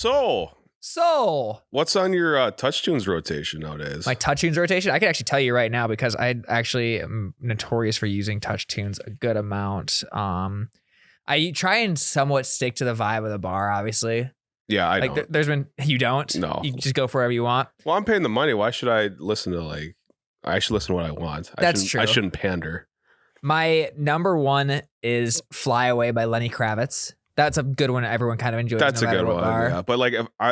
So, what's on your Touch Tunes rotation nowadays? my Touch Tunes rotation, I can actually tell you right now because I actually am notorious for using Touch Tunes a good amount. I try and somewhat stick to the vibe of the bar, obviously. Yeah, I don't. There's been, you don't? No. You just go for wherever you want? Well, I'm paying the money. Why should I listen to I should listen to what I want. That's true. I shouldn't pander. My number one is Fly Away by Lenny Kravitz. That's a good one. Everyone kind of enjoys. That's no a good one. Bar. Yeah, but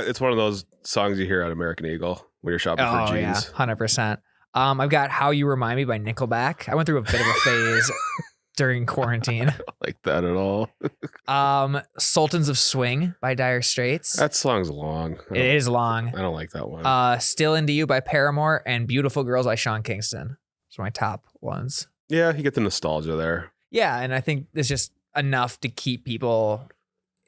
it's one of those songs you hear at American Eagle when you're shopping for jeans. Yeah, 100%. I've got How You Remind Me by Nickelback. I went through a bit of a phase during quarantine. I don't like that at all. Sultans of Swing by Dire Straits. That song's long. It is long. I don't like that one. Still Into You by Paramore and Beautiful Girls by Sean Kingston. Those are my top ones. Yeah, you get the nostalgia there. Yeah, and I think it's just enough to keep people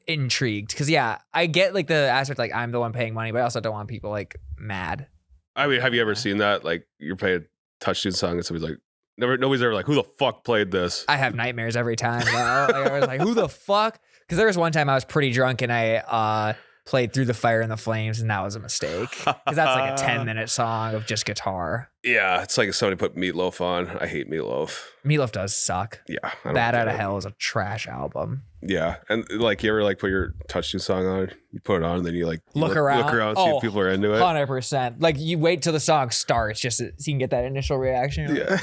intrigued. Because, yeah, I get the aspect I'm the one paying money, but I also don't want people mad. I mean, have you ever seen that? You're playing a Touch Tune song and somebody's nobody's ever who the fuck played this? I have nightmares every time. I was like, who the fuck? Because there was one time I was pretty drunk and I played Through the Fire and the Flames, and that was a mistake. Because that's a 10-minute song of just guitar. Yeah, it's like if somebody put Meatloaf on. I hate Meatloaf. Meatloaf does suck. Yeah. Bad Out of Hell is a trash album. Yeah. And you ever put your Touch Tune song on, you put it on, and then you look around, see if people are into it. 100%. You wait till the song starts just so you can get that initial reaction. Yeah.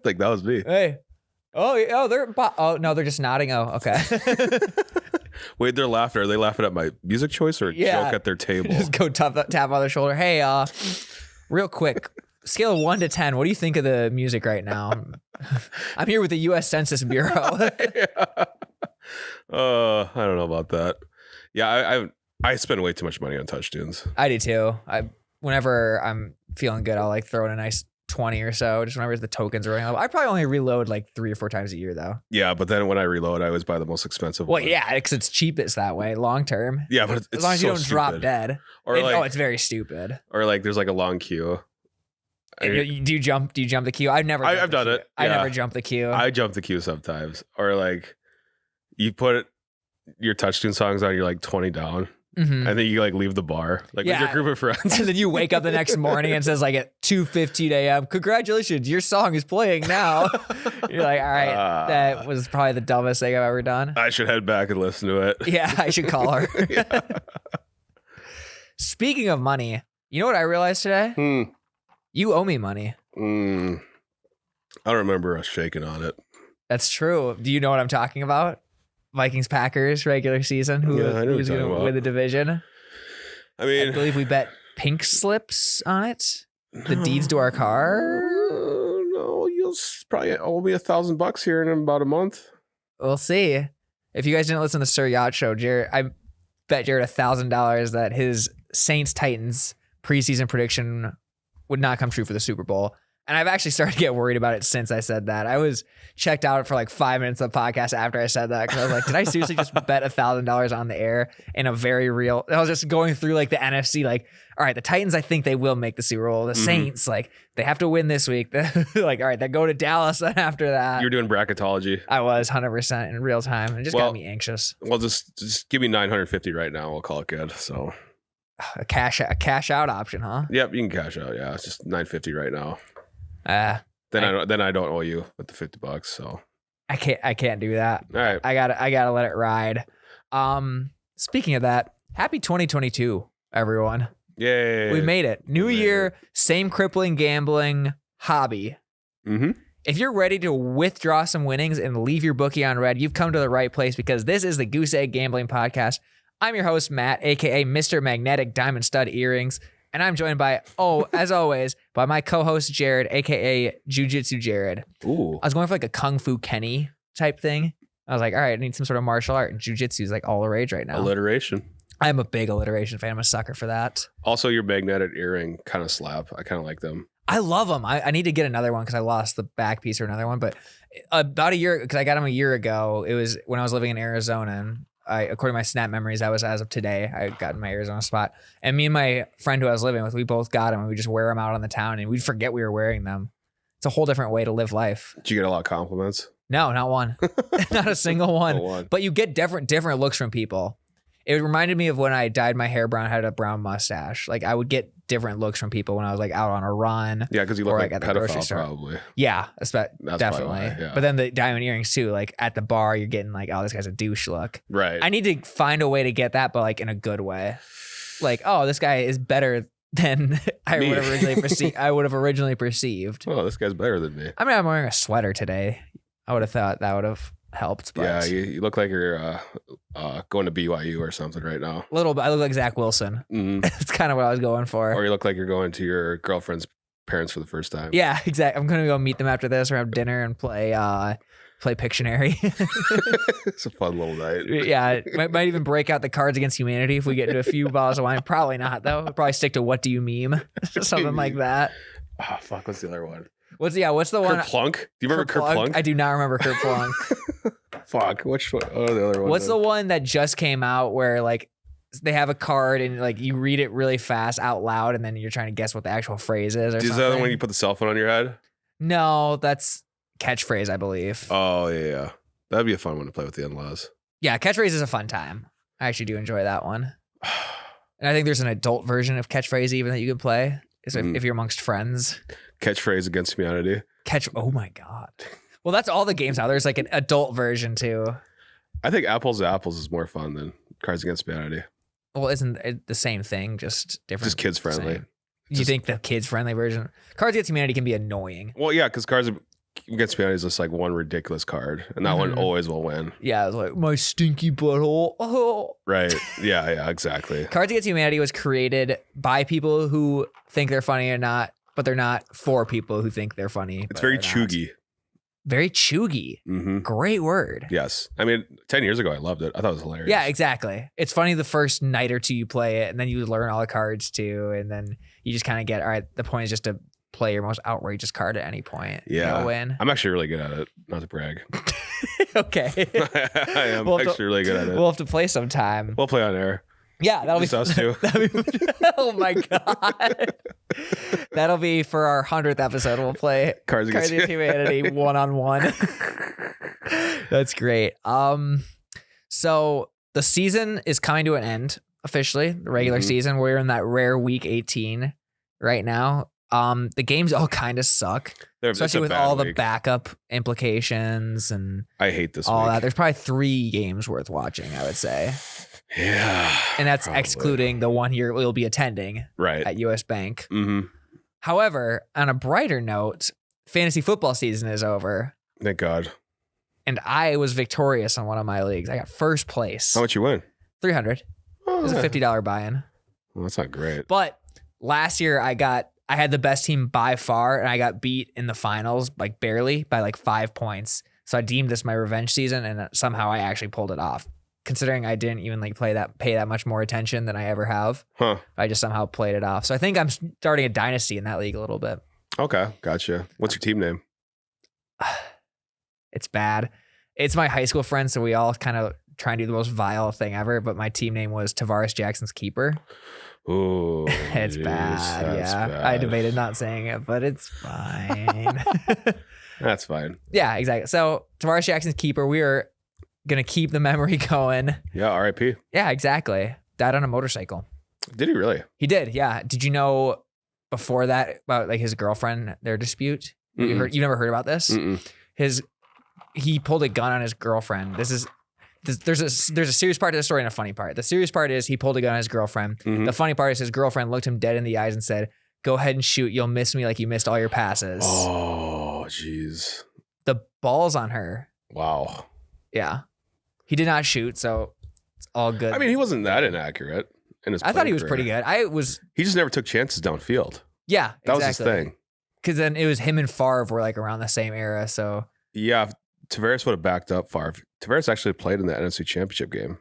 That was me. Hey. They're just nodding. Oh, okay. Wait, they're laughing. Are they laughing at my music choice or a joke at their table? Just go tap on their shoulder. Hey, real quick, scale of 1 to 10. What do you think of the music right now? I'm here with the U.S. Census Bureau. I don't know about that. Yeah, I spend way too much money on Touch Tunes. I do too. Whenever I'm feeling good, I'll throw in a nice 20 or so, just whenever the tokens are running out. I probably only reload 3 or 4 times a year though. Yeah, but then when I reload, I always buy the most expensive one. Well, yeah, because it's cheapest that way, long term. Yeah, but it's as long as so you don't drop dead. Or it's very stupid. Or there's a long queue. Do you jump the queue? I've done it. I never jump the queue. I jump the queue sometimes. Or you put your Touch Tune songs on, you're 20 down. Mm-hmm. And then you leave the bar with your group of friends. And then you wake up the next morning and it says at 2:15 a.m. Congratulations, your song is playing now. You're all right, that was probably the dumbest thing I've ever done. I should head back and listen to it. Yeah, I should call her. Yeah. Speaking of money, you know what I realized today? You owe me money. I don't remember us shaking on it. That's true. Do you know what I'm talking about? Vikings Packers regular season. Who's going to win the division? I mean, I believe we bet pink slips on it. The deeds to our car. No, you'll probably owe me $1,000 here in about a month. We'll see. If you guys didn't listen to Sir Yacht Show, I bet Jared $1,000 that his Saints Titans preseason prediction would not come true for the Super Bowl. And I've actually started to get worried about it since I said that. I was checked out for 5 minutes of the podcast after I said that because I was like, did I seriously just bet $1,000 on the air in a very real? I was just going through the NFC, all right, the Titans, I think they will make the Super Bowl. The Saints, they have to win this week. All right, they go to Dallas then after that. You're doing bracketology. I was 100% in real time. It just got me anxious. Well, just give me $950 right now. We'll call it good. So a cash out option, huh? Yep, you can cash out. Yeah, it's just $950 right now. I don't owe you with the $50. So I can't do that. All right, I gotta let it ride. Speaking of that, happy 2022, everyone. Yay, we made it. New year, same crippling gambling hobby. Mm-hmm. If you're ready to withdraw some winnings and leave your bookie on red, you've come to the right place because this is the Goose Egg Gambling Podcast. I'm your host, Matt, aka Mr. Magnetic Diamond Stud Earrings. And I'm joined by, as always, by my co-host, Jared, a.k.a. Jiu-Jitsu Jared. Ooh. I was going for a Kung Fu Kenny type thing. I was like, all right, I need some sort of martial art. And Jiu-Jitsu is all the rage right now. Alliteration. I'm a big alliteration fan. I'm a sucker for that. Also, your magnetic earring kind of slap. I kind of like them. I love them. I need to get another one because I lost the back piece or another one. But about a year, because I got them a year ago, it was when I was living in Arizona. And according to my Snap memories, that was as of today. I got my Arizona spot. And me and my friend who I was living with, we both got them. And we just wear them out on the town. And we'd forget we were wearing them. It's a whole different way to live life. Did you get a lot of compliments? No, not one. Not a single one. But you get different looks from people. It reminded me of when I dyed my hair brown, had a brown mustache. Like I would get different looks from people when I was like out on a run. Yeah, because you look like at a the grocery pedophile store. probably. Yeah, definitely. Why, yeah. But then the diamond earrings too. Like at the bar, you're getting like, oh, this guy's a douche look. Right. I need to find a way to get that, but like in a good way. Like, oh, this guy is better than I would have originally perceived. Oh, this guy's better than me. I mean, I'm wearing a sweater today. I would have thought that would have helped. But yeah, you look like you're going to BYU or something right now. A little bit. I look like Zach Wilson. That's kind of what I was going for. Or you look like you're going to your girlfriend's parents for the first time. Yeah, exactly. I'm gonna go meet them after this or have dinner and play Pictionary. It's a fun little night. Yeah, might even break out the Cards Against Humanity if we get into a few bottles of wine. Probably not though. We'll probably stick to What Do You Meme? Something like that. Oh fuck! What's the other one? What's the one? Kerplunk? Do you remember Kerplunk? I do not remember Kerplunk. Fuck! Which one? Oh, the other one. What's the one that just came out where like they have a card and like you read it really fast out loud and then you're trying to guess what the actual phrase is? Is that the one you put the cell phone on your head? No, that's Catchphrase, I believe. Oh yeah. That'd be a fun one to play with the in-laws. Yeah, Catchphrase is a fun time. I actually do enjoy that one. And I think there's an adult version of Catchphrase even that you can play if you're amongst friends. Catchphrase Against Humanity. Oh my God. Well, that's all the games now. There's like an adult version too. I think Apples to Apples is more fun than Cards Against Humanity. Well, isn't it the same thing, just different? Just kids friendly. You think the kids friendly version? Cards Against Humanity can be annoying. Well, yeah, because Cards Against Humanity is just like one ridiculous card, and that one always will win. Yeah, it's like my stinky butthole. Oh. Right. Yeah, exactly. Cards Against Humanity was created by people who think they're funny or not, but they're not for people who think they're funny. It's very chuggy. Very chuggy. Mm-hmm. Great word. Yes. I mean, 10 years ago, I loved it. I thought it was hilarious. Yeah, exactly. It's funny the first night or two you play it, and then you learn all the cards too, and then you just kind of get, all right, the point is just to play your most outrageous card at any point. Yeah. You'll win. I'm actually really good at it. Not to brag. Okay. I am really good at it. We'll have to play sometime. We'll play on air. Yeah, that'll just be us two. Oh my God. That'll be for our 100th episode. We'll play Cards Against Humanity 1-on-1. That's great. So the season is coming to an end officially. The regular season. We're in that rare week 18 right now. The games all kind of suck, especially with all the backup implications and I hate this all week. that. There's probably 3 games worth watching, I would say. Yeah. And that's excluding the one year we'll be attending at US Bank. Mm-hmm. However, on a brighter note, fantasy football season is over. Thank God. And I was victorious on one of my leagues. I got first place. How much you win? $300. It was a $50 buy-in. Well, that's not great. But last year I had the best team by far, and I got beat in the finals, like barely, by like 5 points. So I deemed this my revenge season, and somehow I actually pulled it off. Considering I didn't even like pay that much more attention than I ever have. I just somehow played it off. So I think I'm starting a dynasty in that league a little bit. Okay, gotcha. What's your team name? It's bad. It's my high school friends, so we all kind of try and do the most vile thing ever, but my team name was Tavares Jackson's Keeper. Ooh, it's bad. Yeah. Bad. I debated not saying it, but it's fine. That's fine. Yeah, exactly. So Tavares Jackson's Keeper, we are going to keep the memory going. Yeah, R.I.P. Yeah, exactly. Died on a motorcycle. Did he really? He did, yeah. Did you know before that about like his girlfriend, their dispute? You've never heard about this? He pulled a gun on his girlfriend. There's a serious part to the story and a funny part. The serious part is he pulled a gun on his girlfriend. The funny part is his girlfriend looked him dead in the eyes and said, "Go ahead and shoot. You'll miss me like you missed all your passes." Oh, jeez. The balls on her. Wow. Yeah. He did not shoot, so it's all good. I mean, he wasn't that inaccurate in his I thought he was pretty good. He just never took chances downfield. Yeah, that was his thing. Because then it was him and Favre were like around the same era, so. Yeah, if Tavares would have backed up Favre. Tavares actually played in the NFC Championship game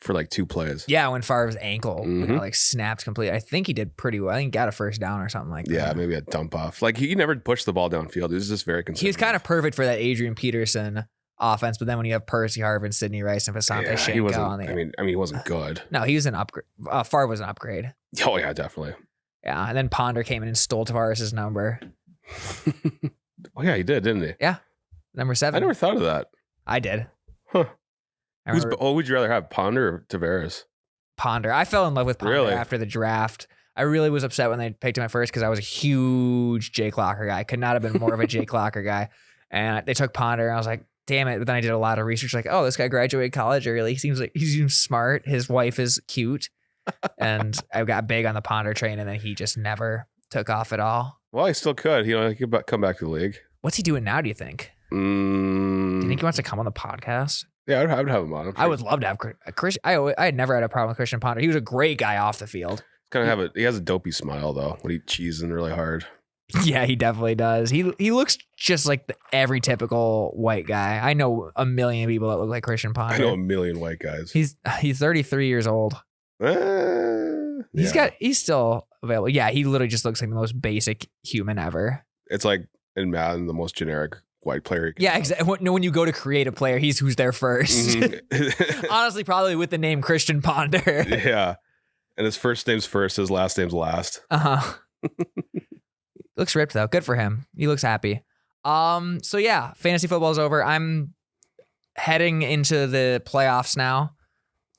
for like 2 plays. Yeah, when Favre's ankle like snapped completely. I think he did pretty well. I think he got a first down or something like that. Yeah, maybe a dump off. Like he never pushed the ball downfield. He was just very consistent. He was kind of perfect for that Adrian Peterson offense, but then when you have Percy Harvin, Sidney Rice, and Asante Shenko on the I mean, he wasn't good. No, he was an upgrade. Favre was an upgrade. Oh yeah, definitely. Yeah, and then Ponder came in and stole Tavares' number. Oh yeah, he did, didn't he? Yeah, number 7. I never thought of that. I did. Huh? Who would you rather have, Ponder or Tavares? Ponder. I fell in love with Ponder after the draft. I really was upset when they picked him at first because I was a huge Jake Locker guy. Could not have been more of a Jake Locker guy. And they took Ponder, and I was like, damn it. But then I did a lot of research, like, oh, this guy graduated college early. He seems smart. His wife is cute. And I got big on the Ponder train, and then he just never took off at all. Well, he still could. He could come back to the league. What's he doing now, do you think? Do you think he wants to come on the podcast? Yeah, I would have him on. I would love to have Christian. I had never had a problem with Christian Ponder. He was a great guy off the field. He has a dopey smile though when he cheesing really hard. Yeah, he definitely does. He looks just like every typical white guy. I know a million people that look like Christian Ponder. I know a million white guys. He's 33 years old. He's still available. Yeah, he literally just looks like the most basic human ever. It's like in Madden, the most generic white player. Yeah, exactly. When you go to create a player, he's who's there first. Mm-hmm. Honestly, probably with the name Christian Ponder. Yeah. And his first name's first, his last name's last. Looks ripped though. Good for him. He looks happy. So yeah, fantasy football is over. I'm heading into the playoffs now.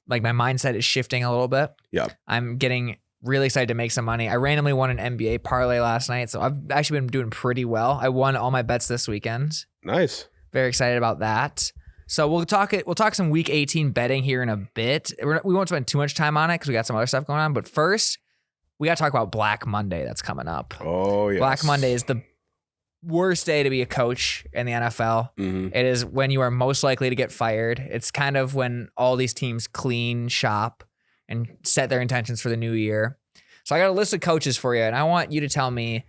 Like my mindset is shifting a little bit. Yeah. I'm getting really excited to make some money. I randomly won an NBA parlay last night, so I've actually been doing pretty well. I won all my bets this weekend. Nice. Very excited about that. So we'll talk some week 18 betting here in a bit. We won't spend too much time on it because we got some other stuff going on. But first, we got to talk about Black Monday that's coming up. Oh, yes. Black Monday is the worst day to be a coach in the NFL. Mm-hmm. It is when you are most likely to get fired. It's kind of when all these teams clean shop and set their intentions for the new year. So I got a list of coaches for you, and I want you to tell me.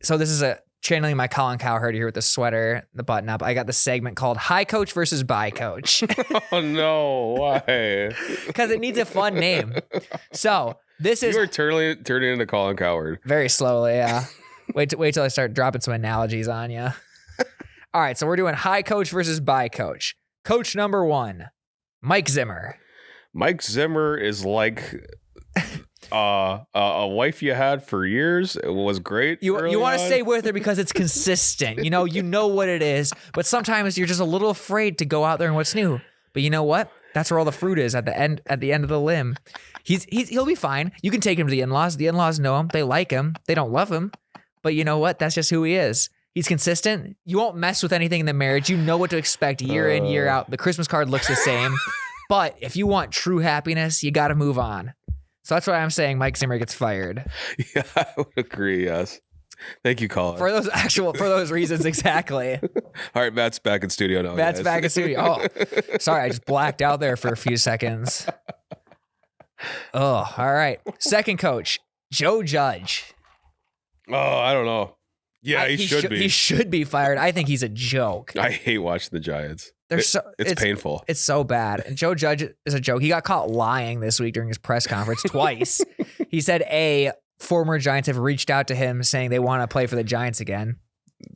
So this is channeling my Colin Cowherd here with the sweater, the button up. I got the segment called High Coach versus Bye Coach. Oh no, why? Because it needs a fun name. So this is... You are turning into Colin Cowherd. Very slowly, yeah. Wait till I start dropping some analogies on you. All right, so we're doing High Coach versus Bye Coach. Coach number 1, Mike Zimmer. Mike Zimmer is like a wife you had for years. It was great. You want to stay with her because it's consistent. You know what it is, but sometimes you're just a little afraid to go out there and what's new. But you know what? That's where all the fruit is at the end of the limb. He'll be fine. You can take him to the in-laws. The in-laws know him. They like him. They don't love him. But you know what? That's just who he is. He's consistent. You won't mess with anything in the marriage. You know what to expect year in, year out. The Christmas card looks the same. But if you want true happiness, you got to move on. So that's why I'm saying Mike Zimmer gets fired. Yeah, I would agree. Yes. Thank you, Colin. For those reasons, exactly. All right, Matt's back in studio now. Matt's back in studio. Oh, sorry. I just blacked out there for a few seconds. Oh, all right. Second coach, Joe Judge. Oh, I don't know. Yeah, he should be. He should be fired. I think he's a joke. I hate watching the Giants. It's painful. It's so bad. And Joe Judge is a joke. He got caught lying this week during his press conference twice. He said, former Giants have reached out to him saying they want to play for the Giants again.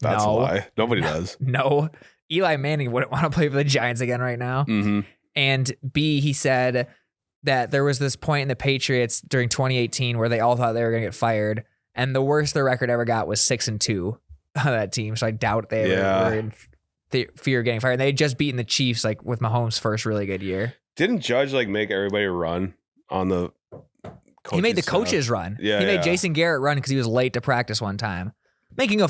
That's a lie. Nobody does. No. Eli Manning wouldn't want to play for the Giants again right now. Mm-hmm. And B, he said that there was this point in the Patriots during 2018 where they all thought they were going to get fired. And the worst their record ever got was 6-2 on that team. So I doubt they were in the fear of getting fired. They had just beaten the Chiefs like with Mahomes' first really good year. Didn't Judge make everybody run on the coaches? He made the coaches run. Yeah, he made Jason Garrett run because he was late to practice one time. Making a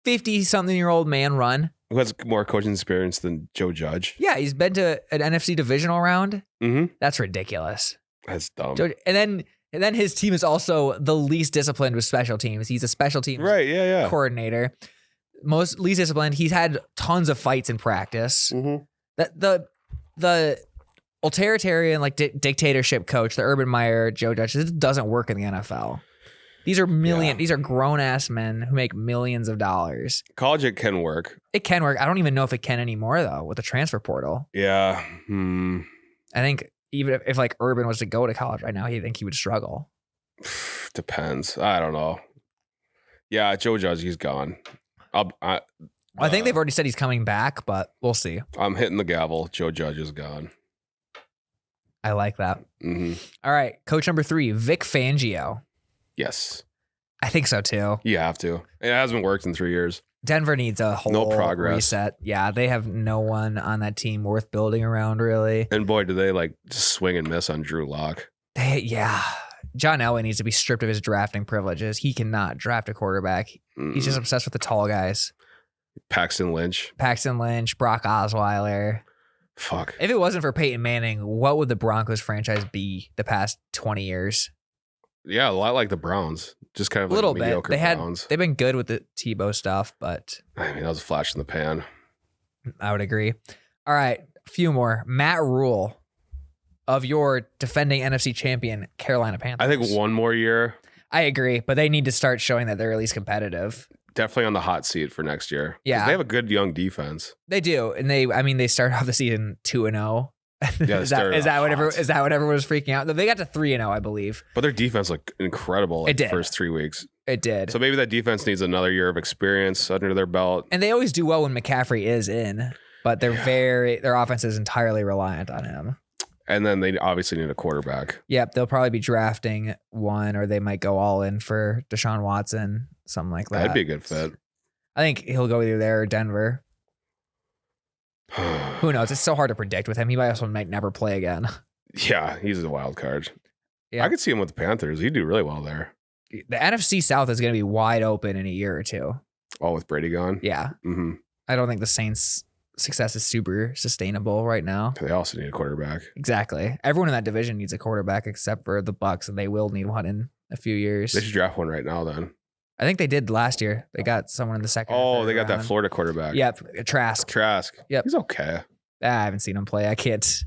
50-something-year-old man run. Who has more coaching experience than Joe Judge? Yeah, he's been to an NFC divisional round. Mm-hmm. That's ridiculous. That's dumb. And then his team is also the least disciplined with special teams. He's a special teams coordinator. Least disciplined. He's had tons of fights in practice. Mm-hmm. The authoritarian dictatorship coach, the Urban Meyer, Joe Judge, this doesn't work in the NFL. These are grown ass men who make millions of dollars. College, it can work. It can work. I don't even know if it can anymore though with the transfer portal. Yeah. I think even if Urban was to go to college right now, I think he would struggle. Depends. I don't know. Yeah, Joe Judge, he's gone. I think they've already said he's coming back, but we'll see. I'm hitting the gavel. Joe Judge is gone. I like that. Mm-hmm. All right. Coach number 3, Vic Fangio. Yes. I think so too. You have to. It hasn't worked in 3 years. Denver needs a whole reset. Yeah, they have no one on that team worth building around, really. And boy, do they just swing and miss on Drew Lock. John Elway needs to be stripped of his drafting privileges. He cannot draft a quarterback. He's just obsessed with the tall guys. Paxton Lynch, Brock Osweiler. Fuck. If it wasn't for Peyton Manning, what would the Broncos franchise be the past 20 years? Yeah, a lot like the Browns. Just kind of a little like mediocre bit. Browns. They've been good with the Tebow stuff, but I mean, that was a flash in the pan. I would agree. All right, a few more. Matt Rule of your defending NFC champion Carolina Panthers. I think one more year. I agree, but they need to start showing that they're at least competitive. Definitely on the hot seat for next year. Yeah. They have a good young defense. They do. And they started off the season 2-0. Yeah, is that what everyone was freaking out? They got to 3-0, I believe. But their defense looked incredible the first 3 weeks. It did. So maybe that defense needs another year of experience under their belt. And they always do well when McCaffrey is in, but their offense is entirely reliant on him. And then they obviously need a quarterback. Yep, they'll probably be drafting one, or they might go all in for Deshaun Watson, something like that. That'd be a good fit. I think he'll go either there or Denver. Who knows? It's so hard to predict with him. He might never play again. Yeah, he's a wild card. Yeah. I could see him with the Panthers. He'd do really well there. The NFC South is going to be wide open in a year or two. Oh, with Brady gone? Yeah. Mm-hmm. I don't think the Saints' success is super sustainable right now. They also need a quarterback. Exactly. Everyone in that division needs a quarterback except for the Bucs, and they will need one in a few years. They should draft one right now then. I think they did last year. They got someone in the second. Oh, they got that Florida quarterback. Yep. Trask. Yep. He's okay. I haven't seen him play. I can't.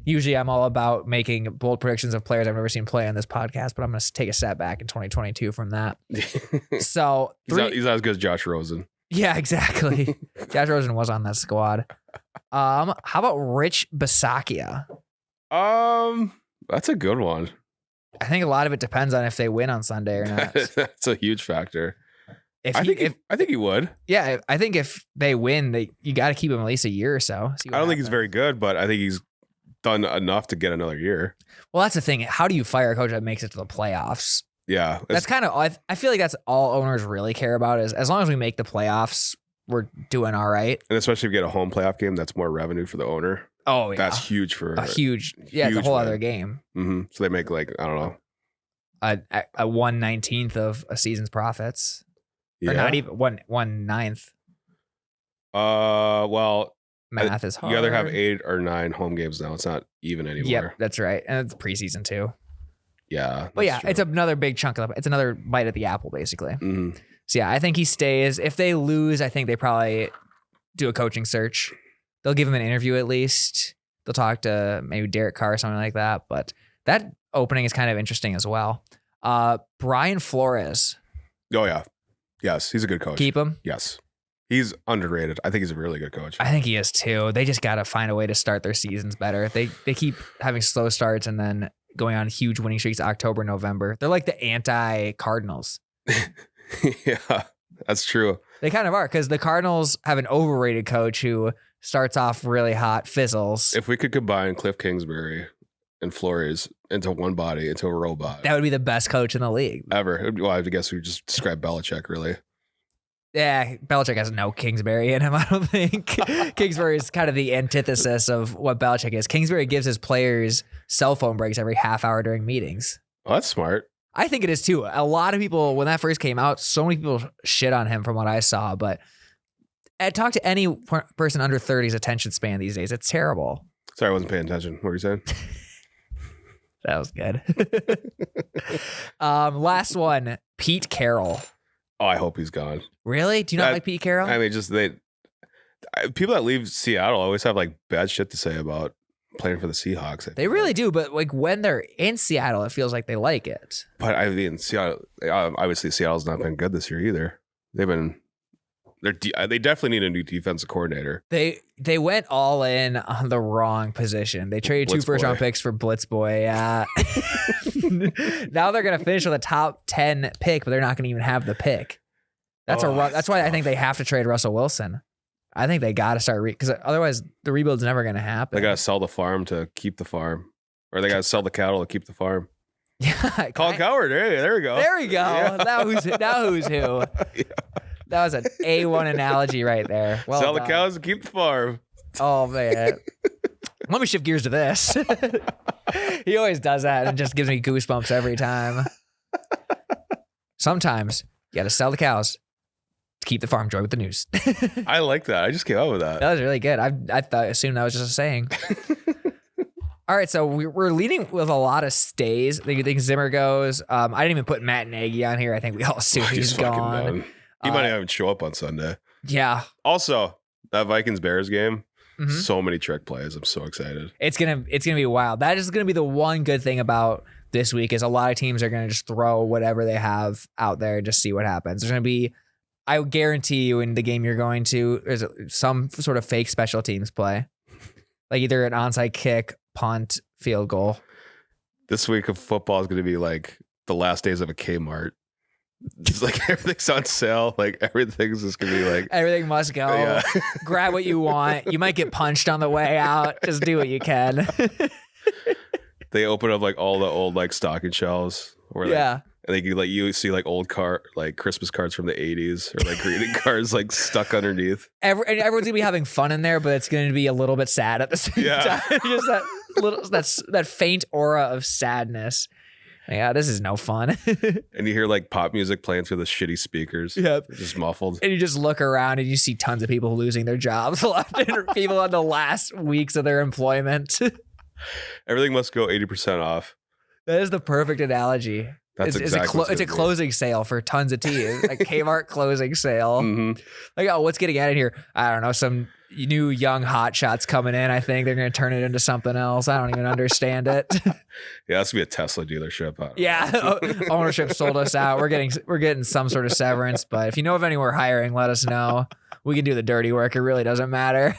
Usually I'm all about making bold predictions of players I've never seen play on this podcast, but I'm going to take a step back in 2022 from that. So he's not as good as Josh Rosen. Yeah, exactly. Josh Rosen was on that squad. How about Rich Bisaccia? That's a good one. I think a lot of it depends on if they win on Sunday or not. That's a huge factor. I think he would. Yeah, I think if they win, you got to keep him at least a year or so. I don't think he's very good, but I think he's done enough to get another year. Well, that's the thing. How do you fire a coach that makes it to the playoffs? Yeah. That's kind of, I feel like that's all owners really care about is as long as we make the playoffs, we're doing all right. And especially if you get a home playoff game, that's more revenue for the owner. Oh, yeah. That's huge for it's a whole other game. Mm-hmm. So they make like, I don't know. A 1/19 of a season's profits. Yeah. Or not even 1/9. Well, math is hard. You either have 8 or 9 home games now. It's not even anymore. Yep, that's right. And it's preseason too. Yeah. But yeah, true. it's another big chunk of it's another bite at the apple, basically. Mm-hmm. So yeah, I think he stays. If they lose, I think they probably do a coaching search. They'll give him an interview at least. They'll talk to maybe Derek Carr or something like that. But that opening is kind of interesting as well. Brian Flores. Oh yeah. Yes, he's a good coach. Keep him? Yes. He's underrated. I think he's a really good coach. I think he is too. They just got to find a way to start their seasons better. They keep having slow starts and then going on huge winning streaks October, November. They're like the anti-Cardinals. Yeah, that's true. They kind of are because the Cardinals have an overrated coach who starts off really hot, fizzles. If we could combine Cliff Kingsbury and Flores into one body, into a robot. That would be the best coach in the league. Ever. Well, I guess we just describe Belichick, really. Yeah, Belichick has no Kingsbury in him, I don't think. Kingsbury is kind of the antithesis of what Belichick is. Kingsbury gives his players cell phone breaks every half hour during meetings. Oh, that's smart. I think it is too. A lot of people, when that first came out, so many people shit on him from what I saw, but I talk to any person under 30's attention span these days. It's terrible. Sorry, I wasn't paying attention. What were you saying? That was good. Last one, Pete Carroll. Oh, I hope he's gone. Really? Do you not like Pete Carroll? I mean, people that leave Seattle always have like bad shit to say about playing for the Seahawks. They really do, but like when they're in Seattle, it feels like they like it. But I mean, Seattle, obviously Seattle's not been good this year either. They definitely need a new defensive coordinator. They went all in on the wrong position. They traded 2 first-round picks for Blitzboy. Now they're gonna finish with a top 10 pick, but they're not gonna even have the pick. That's why tough. I think they have to trade Russell Wilson. I think they got to start because otherwise the rebuild's never gonna happen. They got to sell the farm to keep the farm, or they got to sell the cattle to keep the farm. Yeah, Colin Cowherd. Hey, there we go. There we go. Yeah. Now who's who? Yeah. That was an A1 analogy right there. Well sell done. the cows and keep the farm. Oh, man. Let me shift gears to this. He always does that and it just gives me goosebumps every time. Sometimes you got to sell the cows to keep the farm joy with the news. I like that. I just came up with that. That was really good. Assumed that was just a saying. All right, so we're leading with a lot of stays. You think Zimmer goes? I didn't even put Matt Nagy on here. I think we all assume he's gone. Done. He might not even show up on Sunday. Yeah. Also, that Vikings-Bears game, so many trick plays. I'm so excited. It's gonna be wild. That is gonna be the one good thing about this week is a lot of teams are gonna just throw whatever they have out there and just see what happens. There's gonna be, I guarantee you, in the game you're going to, there's some sort of fake special teams play, like either an onside kick, punt, field goal. This week of football is going to be like the last days of a Kmart. It's like everything's on sale. Like everything's just going to be like everything must go. Yeah. Grab what you want. You might get punched on the way out. Just do what you can. They open up like all the old like stocking shelves. Where, like, I think you see like old Christmas cards from the 80s or like greeting cards like stuck underneath. Everyone's gonna be having fun in there, but it's gonna be a little bit sad at the same time. Just that faint aura of sadness. Yeah, this is no fun. And you hear like pop music playing through the shitty speakers. Yep. Just muffled. And you just look around and you see tons of people losing their jobs left and people on the last weeks of their employment. Everything must go 80% off. That is the perfect analogy. That's exactly it's a closing sale for tons of teas, like Kmart closing sale. Like, oh, what's getting out of here? I don't know. Some new young hot shots coming in. I think they're going to turn it into something else. I don't even understand it. Yeah, that's gonna be a Tesla dealership. Yeah, ownership sold us out. We're getting some sort of severance. But if you know of anyone hiring, let us know. We can do the dirty work. It really doesn't matter.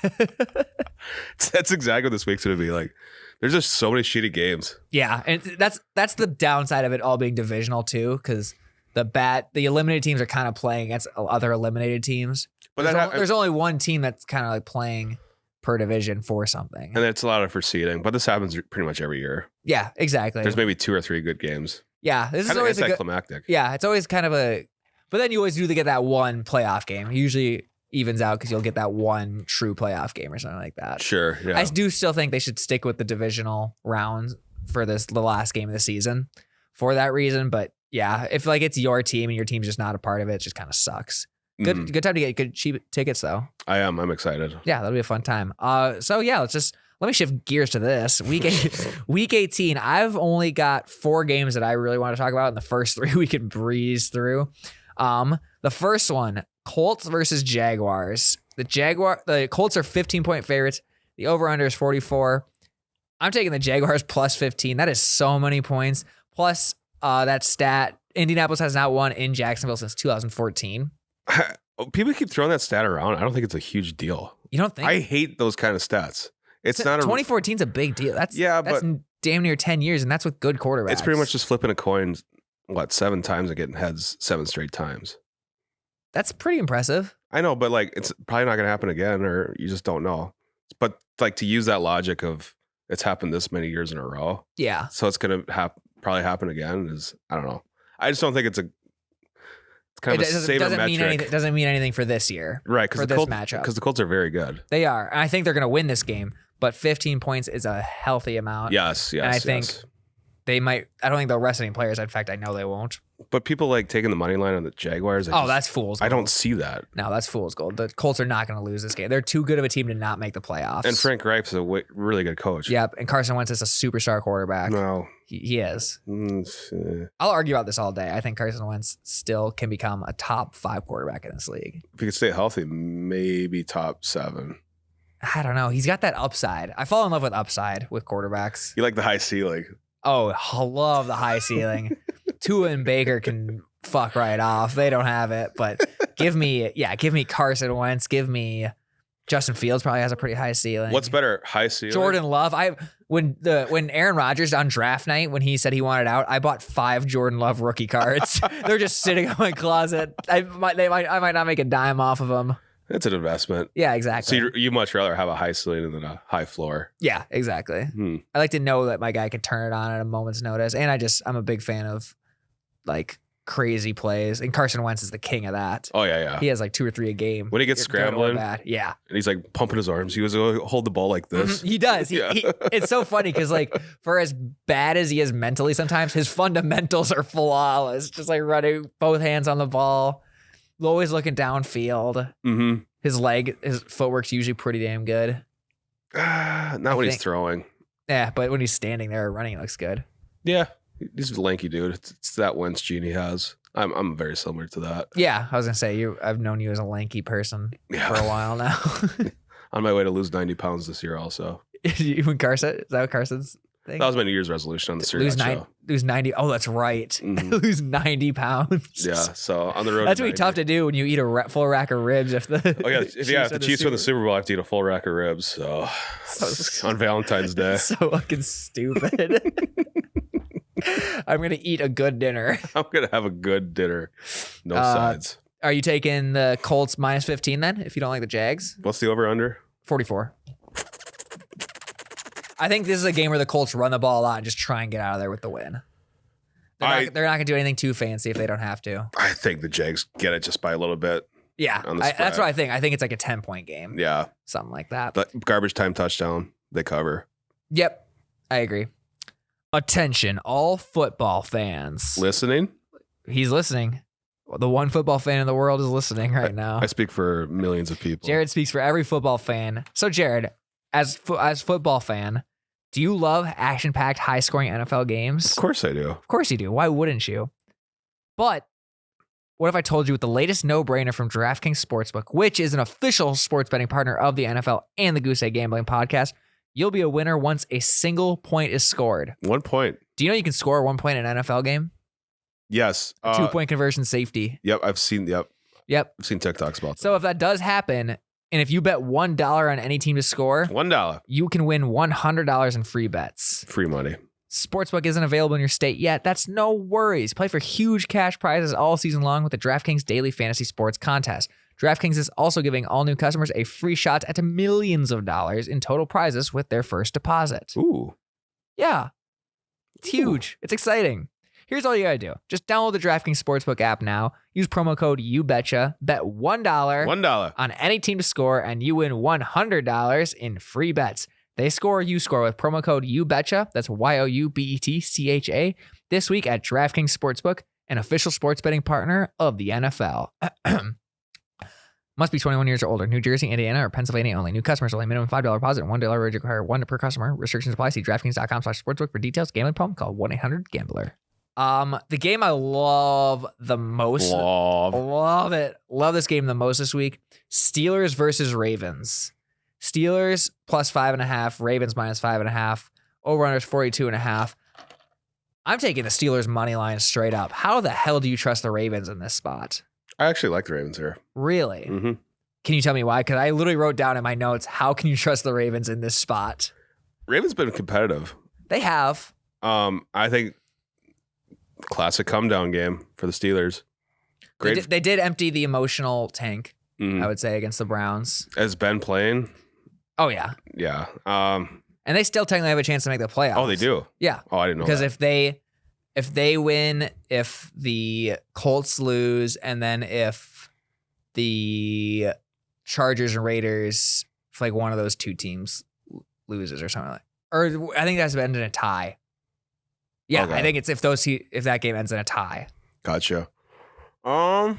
That's exactly what this week's gonna be like. There's just so many shitty games. Yeah, and that's the downside of it all being divisional too, because the eliminated teams are kind of playing against other eliminated teams. But there's only one team that's kind of like playing per division for something, and it's a lot of for seeding. But this happens pretty much every year. Yeah, exactly. There's maybe 2 or 3 good games. Yeah, this is always anticlimactic. Yeah, it's always kind of a. But then you always do get that one playoff game. It usually evens out because you'll get that one true playoff game or something like that. Sure. Yeah. I do still think they should stick with the divisional rounds for the last game of the season for that reason. But yeah, if like it's your team and your team's just not a part of it, it just kind of sucks. Good time to get good cheap tickets though. I'm excited. Yeah, that'll be a fun time. So yeah, let me shift gears to this. Week 18. I've only got 4 games that I really want to talk about, and the first 3 we can breeze through. The first one, Colts versus Jaguars. The Colts are 15-point favorites. The over-under is 44. I'm taking the Jaguars plus 15. That is so many points. Plus that stat, Indianapolis has not won in Jacksonville since 2014. People keep throwing that stat around. I don't think it's a huge deal. You don't think? I hate those kind of stats. It's not 2014 is a big deal. That's damn near 10 years, and that's with good quarterbacks. It's pretty much just flipping a coin, 7 times and getting heads 7 straight times. That's pretty impressive. I know, but like it's probably not going to happen again, or you just don't know. But like to use that logic of it's happened this many years in a row. Yeah. So it's going to probably happen again. I don't know. I just don't think it's kind of a saver metric. It doesn't mean anything for this year. Right. For this matchup. Because the Colts are very good. They are. And I think they're going to win this game. But 15 points is a healthy amount. Yes. And I think they might. I don't think they'll rest any players. In fact, I know they won't. But people like taking the money line on the Jaguars. That's fool's gold. I don't see that. No, that's fool's gold. The Colts are not going to lose this game. They're too good of a team to not make the playoffs. And Frank Reich's a really good coach. Yep. And Carson Wentz is a superstar quarterback. No. He is. I'll argue about this all day. I think Carson Wentz still can become a top 5 quarterback in this league. If he could stay healthy, maybe top 7. I don't know. He's got that upside. I fall in love with upside with quarterbacks. You like the high ceiling. Oh, I love the high ceiling. Tua and Baker can fuck right off. They don't have it, but give me Carson Wentz. Give me Justin Fields probably has a pretty high ceiling. What's better, high ceiling? Jordan Love. When Aaron Rodgers on draft night, when he said he wanted out, I bought 5 Jordan Love rookie cards. They're just sitting in my closet. I might not make a dime off of them. It's an investment. Yeah, exactly. So you much rather have a high ceiling than a high floor. Yeah, exactly. I like to know that my guy can turn it on at a moment's notice. And I'm a big fan of like crazy plays. And Carson Wentz is the king of that. Oh, yeah. He has like 2 or 3 a game. When he gets scrambling. Yeah. And he's like pumping his arms. He was going to hold the ball like this. He does. It's so funny because like for as bad as he is mentally sometimes, his fundamentals are flawless. Just like running both hands on the ball. Always looking downfield. Mm-hmm. His footwork's usually pretty damn good. Not when he's throwing. Yeah, but when he's standing there running, it looks good. Yeah. He's a lanky dude. It's that Wentz gene he has. I'm very similar to that. Yeah, I was gonna say I've known you as a lanky person for a while now. On my way to lose 90 pounds this year, also. When Carson, is that what Carson's thing? That was my New Year's resolution on the series show. Lose 90. Oh, that's right. Mm-hmm. Lose 90 pounds. Yeah. So on the road. That's gonna be tough to do when you eat a full rack of ribs. If the if the Chiefs win the Super Bowl, I have to eat a full rack of ribs. So on Valentine's Day. So fucking stupid. I'm gonna eat a good dinner. I'm gonna have a good dinner. No sides. Are you taking the Colts minus 15 then? If you don't like the Jags, what's the over under? 44. I think this is a game where the Colts run the ball a lot and just try and get out of there with the win. They're not gonna do anything too fancy if they don't have to. I think the Jags get it just by a little bit. Yeah, that's what I think. I think it's like a 10-point game. Yeah, something like that. But garbage time touchdown, they cover. Yep, I agree. Attention, all football fans. Listening? He's listening. The one football fan in the world is listening right now. I speak for millions of people. Jared speaks for every football fan. So, Jared, as football fan, do you love action-packed, high-scoring NFL games? Of course I do. Of course you do. Why wouldn't you? But what if I told you with the latest no-brainer from DraftKings Sportsbook, which is an official sports betting partner of the NFL and the Goose Egg Gambling Podcast, you'll be a winner once a single point is scored. 1 point. Do you know you can score 1 point in an NFL game? Yes. 2-point conversion safety. Yep, I've seen. Yep. I've seen TikToks about that. So if that does happen, and if you bet $1 on any team to score, $1, you can win $100 in free bets. Free money. Sportsbook isn't available in your state yet. That's no worries. Play for huge cash prizes all season long with the DraftKings Daily Fantasy Sports Contest. DraftKings is also giving all new customers a free shot at millions of dollars in total prizes with their first deposit. Ooh. Yeah. It's huge. It's exciting. Here's all you gotta do. Just download the DraftKings Sportsbook app now. Use promo code YouBetcha. Bet $1 on any team to score, and you win $100 in free bets. They score, you score with promo code YouBetcha. That's YOUBETCHA. This week at DraftKings Sportsbook, an official sports betting partner of the NFL. Must be 21 years or older. New Jersey, Indiana, or Pennsylvania only. New customers only. Minimum $5 deposit and $1 rate require one per customer. Restrictions apply. See DraftKings.com/sportsbook for details. Gambling problem? Call 1-800-GAMBLER. The game I love the most. Love it. Love this game the most this week. Steelers versus Ravens. Steelers plus 5.5. Ravens minus 5.5. Over-under is 42.5. I'm taking the Steelers money line straight up. How the hell do you trust the Ravens in this spot? I actually like the Ravens here. Really? Mm-hmm. Can you tell me why? Because I literally wrote down in my notes, how can you trust the Ravens in this spot? Ravens been competitive. They have. I think classic come down game for the Steelers. Great. They did empty the emotional tank, I would say, against the Browns. Has Ben playing? Oh, yeah. Yeah. And they still technically have a chance to make the playoffs. Oh, they do? Yeah. Oh, I didn't know because that. if they win, if the Colts lose, and then if the Chargers and Raiders, if like one of those two teams loses or something like that. Or I think that's ended in a tie. Yeah, okay. I think it's if that game ends in a tie. Gotcha. I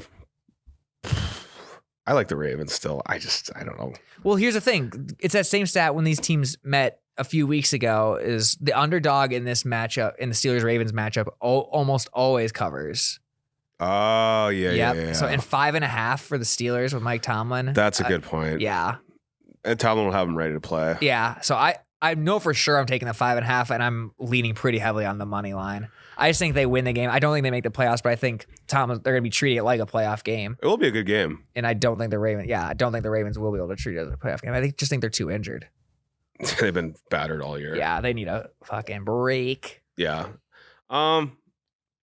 like the Ravens still. I don't know. Well, here's the thing. It's that same stat when these teams met a few weeks ago is the underdog in this matchup, in the Steelers-Ravens matchup, almost always covers. Oh, yeah. So in 5.5 for the Steelers with Mike Tomlin. That's a good point. Yeah. And Tomlin will have them ready to play. Yeah. So I know for sure I'm taking the 5.5, and I'm leaning pretty heavily on the money line. I just think they win the game. I don't think they make the playoffs, but I think they're going to be treating it like a playoff game. It will be a good game. And I don't think the Ravens will be able to treat it as a playoff game. I just think they're too injured. They've been battered all year. Yeah, they need a fucking break. Yeah. I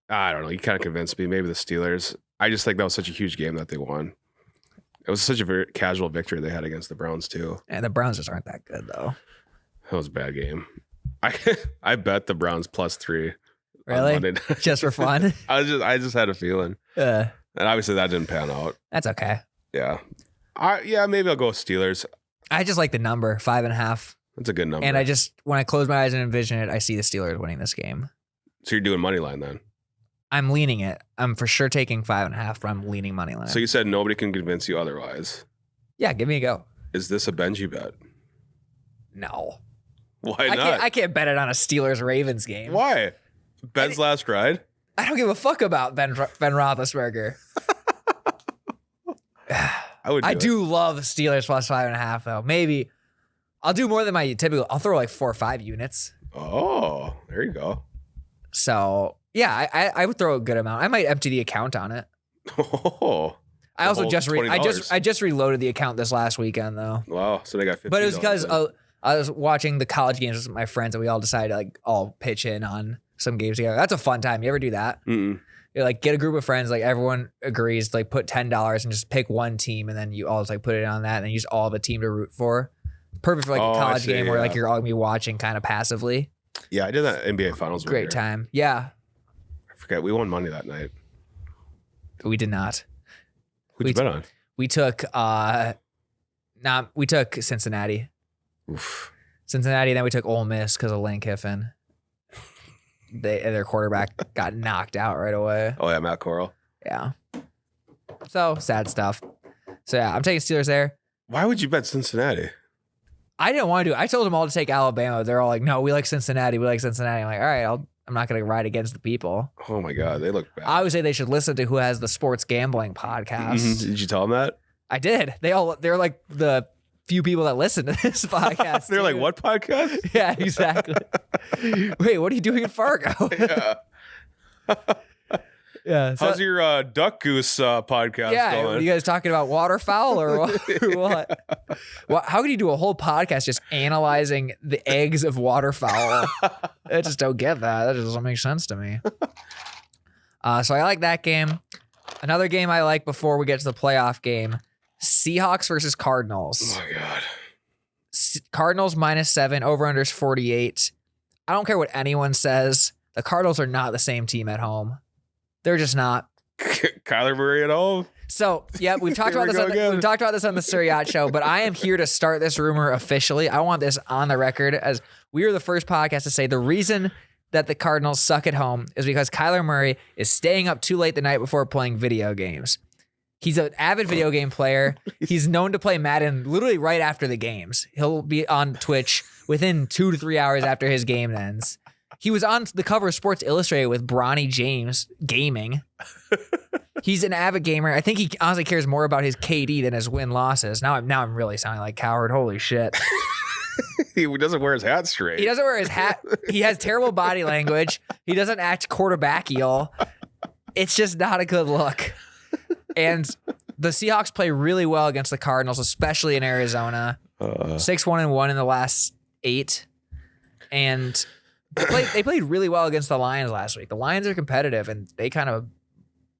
don't know. You kind of convinced me. Maybe the Steelers. I just think that was such a huge game that they won. It was such a very casual victory they had against the Browns too. And the Browns just aren't that good though. That was a bad game. I bet the Browns +3 Really? On Monday night. Just for fun? I just had a feeling. And obviously that didn't pan out. That's okay. Yeah. Maybe I'll go with Steelers. I just like the number 5.5. That's a good number. And when I close my eyes and envision it, I see the Steelers winning this game. So you're doing money line then? I'm leaning it. I'm for sure taking 5.5, but I'm leaning money line. So you said nobody can convince you otherwise. Yeah, give me a go. Is this a Benji bet? No. Why not? I can't bet it on a Steelers-Ravens game. Why? Ben's last ride? I don't give a fuck about Ben Roethlisberger. I do love Steelers plus 5.5 though. Maybe I'll do more than my typical. I'll throw like 4 or 5 units. Oh, there you go. So yeah, I would throw a good amount. I might empty the account on it. Oh. I also just reloaded the account this last weekend though. Wow, so they got $50. But it was because I was watching the college games with my friends and we all decided to like all pitch in on some games together. That's a fun time. You ever do that? Mm-mm. You like get a group of friends, like everyone agrees to like put $10 and just pick one team, and then you all just like put it on that, and then use all of a team to root for. Perfect for like a college game where like you're all gonna be watching kind of passively. Yeah, I did that NBA Finals. Great time. Yeah. I forget we won money that night. We did not. Who'd you bet on? We took Cincinnati. Oof. Cincinnati, then we took Ole Miss because of Lane Kiffin. Their quarterback got knocked out right away. Oh yeah, Matt Corral. Yeah. So sad stuff. So yeah, I'm taking Steelers there. Why would you bet Cincinnati? I didn't want to do it. I told them all to take Alabama. They're all like, no, we like Cincinnati. We like Cincinnati. I'm like, all right, I'm not going to ride against the people. Oh my God, they look bad. I would say they should listen to who has the sports gambling podcast. Mm-hmm. Did you tell them that? I did. They're like the few people that listen to this podcast. They're like, what podcast? Yeah, exactly. Wait, what are you doing in Fargo? Yeah. Yeah. So, how's your Duck Goose podcast going? Are you guys talking about waterfowl or what? Well, how can you do a whole podcast just analyzing the eggs of waterfowl? I just don't get that. That just doesn't make sense to me. So I like that game. Another game I like before we get to the playoff game, Seahawks versus Cardinals. Oh my God. Cardinals -7, over-unders 48. I don't care what anyone says. The Cardinals are not the same team at home. They're just not. Kyler Murray at home. So yeah, we've talked about this. We've talked about this on the Suryacht Show, but I am here to start this rumor officially. I want this on the record as we are the first podcast to say the reason that the Cardinals suck at home is because Kyler Murray is staying up too late the night before playing video games. He's an avid video game player. He's known to play Madden literally right after the games. He'll be on Twitch within 2 to 3 hours after his game ends. He was on the cover of Sports Illustrated with Bronny James gaming. He's an avid gamer. I think he honestly cares more about his KD than his win-losses. Now I'm really sounding like coward. Holy shit. He doesn't wear his hat straight. He doesn't wear his hat. He has terrible body language. He doesn't act quarterbackial. It's just not a good look. And the Seahawks play really well against the Cardinals, especially in Arizona. 6-1-1 in the last 8. And they played really well against the Lions last week. The Lions are competitive, and they kind of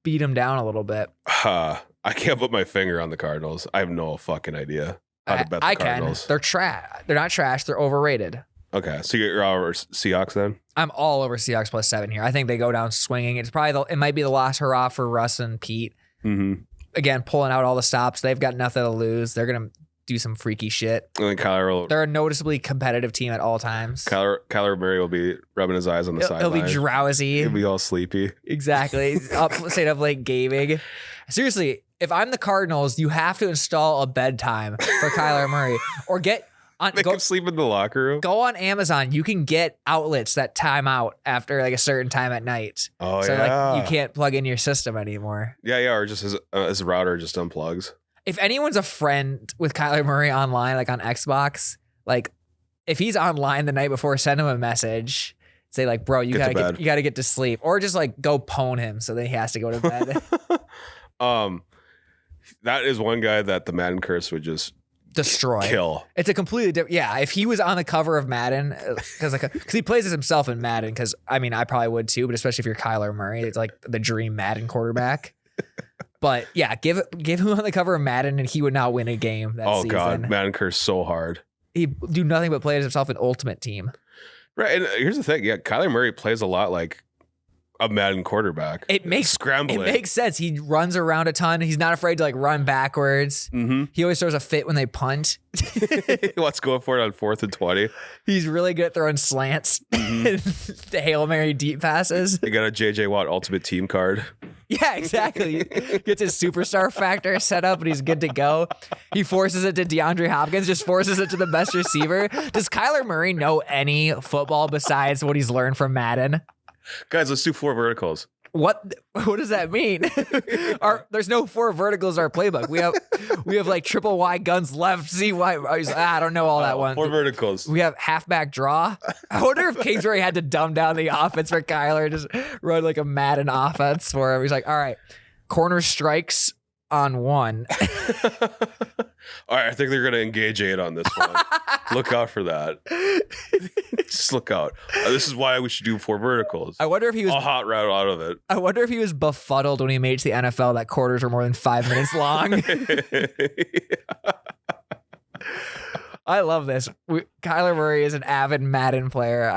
beat them down a little bit. I can't put my finger on the Cardinals. I have no fucking idea how to bet the Cardinals. They're trash. They're not trash. They're overrated. Okay, so you're all over Seahawks then? I'm all over Seahawks +7 here. I think they go down swinging. It might be the last hurrah for Russ and Pete. Mm-hmm. Again, pulling out all the stops. They've got nothing to lose. They're going to do some freaky shit. And then They're a noticeably competitive team at all times. Kyler Murray will be rubbing his eyes on the sideline. He'll be drowsy. He'll be all sleepy. Exactly. Stayed up late gaming. Seriously, if I'm the Cardinals, you have to install a bedtime for Kyler Murray or Make him sleep in the locker room. Go on Amazon. You can get outlets that time out after like a certain time at night. Oh, so yeah. like you can't plug in your system anymore. Yeah, or just his router just unplugs. If anyone's a friend with Kyler Murray online, like on Xbox, like if he's online the night before, send him a message. Say like, bro, you gotta get to sleep, or just like go pwn him so that he has to go to bed. That is one guy that the Madden curse would just destroy. Kill. It's a completely different. Yeah, if he was on the cover of Madden, because he plays as himself in Madden. Because I mean, I probably would too, but especially if you're Kyler Murray, it's like the dream Madden quarterback. But yeah, give him on the cover of Madden, and he would not win a game that season. Oh God, Madden curse so hard. He'd do nothing but play as himself in Ultimate Team. Right, and here's the thing. Yeah, Kyler Murray plays a lot like a Madden quarterback. It makes scrambling. It makes sense. He runs around a ton. He's not afraid to like run backwards. Mm-hmm. He always throws a fit when they punt. He wants to go for it on 4th and 20. He's really good at throwing slants, the Hail Mary deep passes. He got a JJ Watt Ultimate Team card. Yeah, exactly. Gets his superstar factor set up and he's good to go. He forces it to DeAndre Hopkins, just forces it to the best receiver. Does Kyler Murray know any football besides what he's learned from Madden? Guys, let's do 4 verticals. What does that mean? There's no 4 verticals in our playbook. We have like triple Y guns left. See why? I don't know all that one. 4 verticals. We have halfback draw. I wonder if Kingsbury had to dumb down the offense for Kyler, just run like a Madden offense for him. He's like, all right, corner strikes on 1. All right, I think they're going to engage 8 on this one. Look out for that. Just look out. This is why we should do 4 verticals. I wonder if he was a hot route out of it. I wonder if he was befuddled when he made it to the NFL that quarters were more than 5 minutes long. I love this. Kyler Murray is an avid Madden player.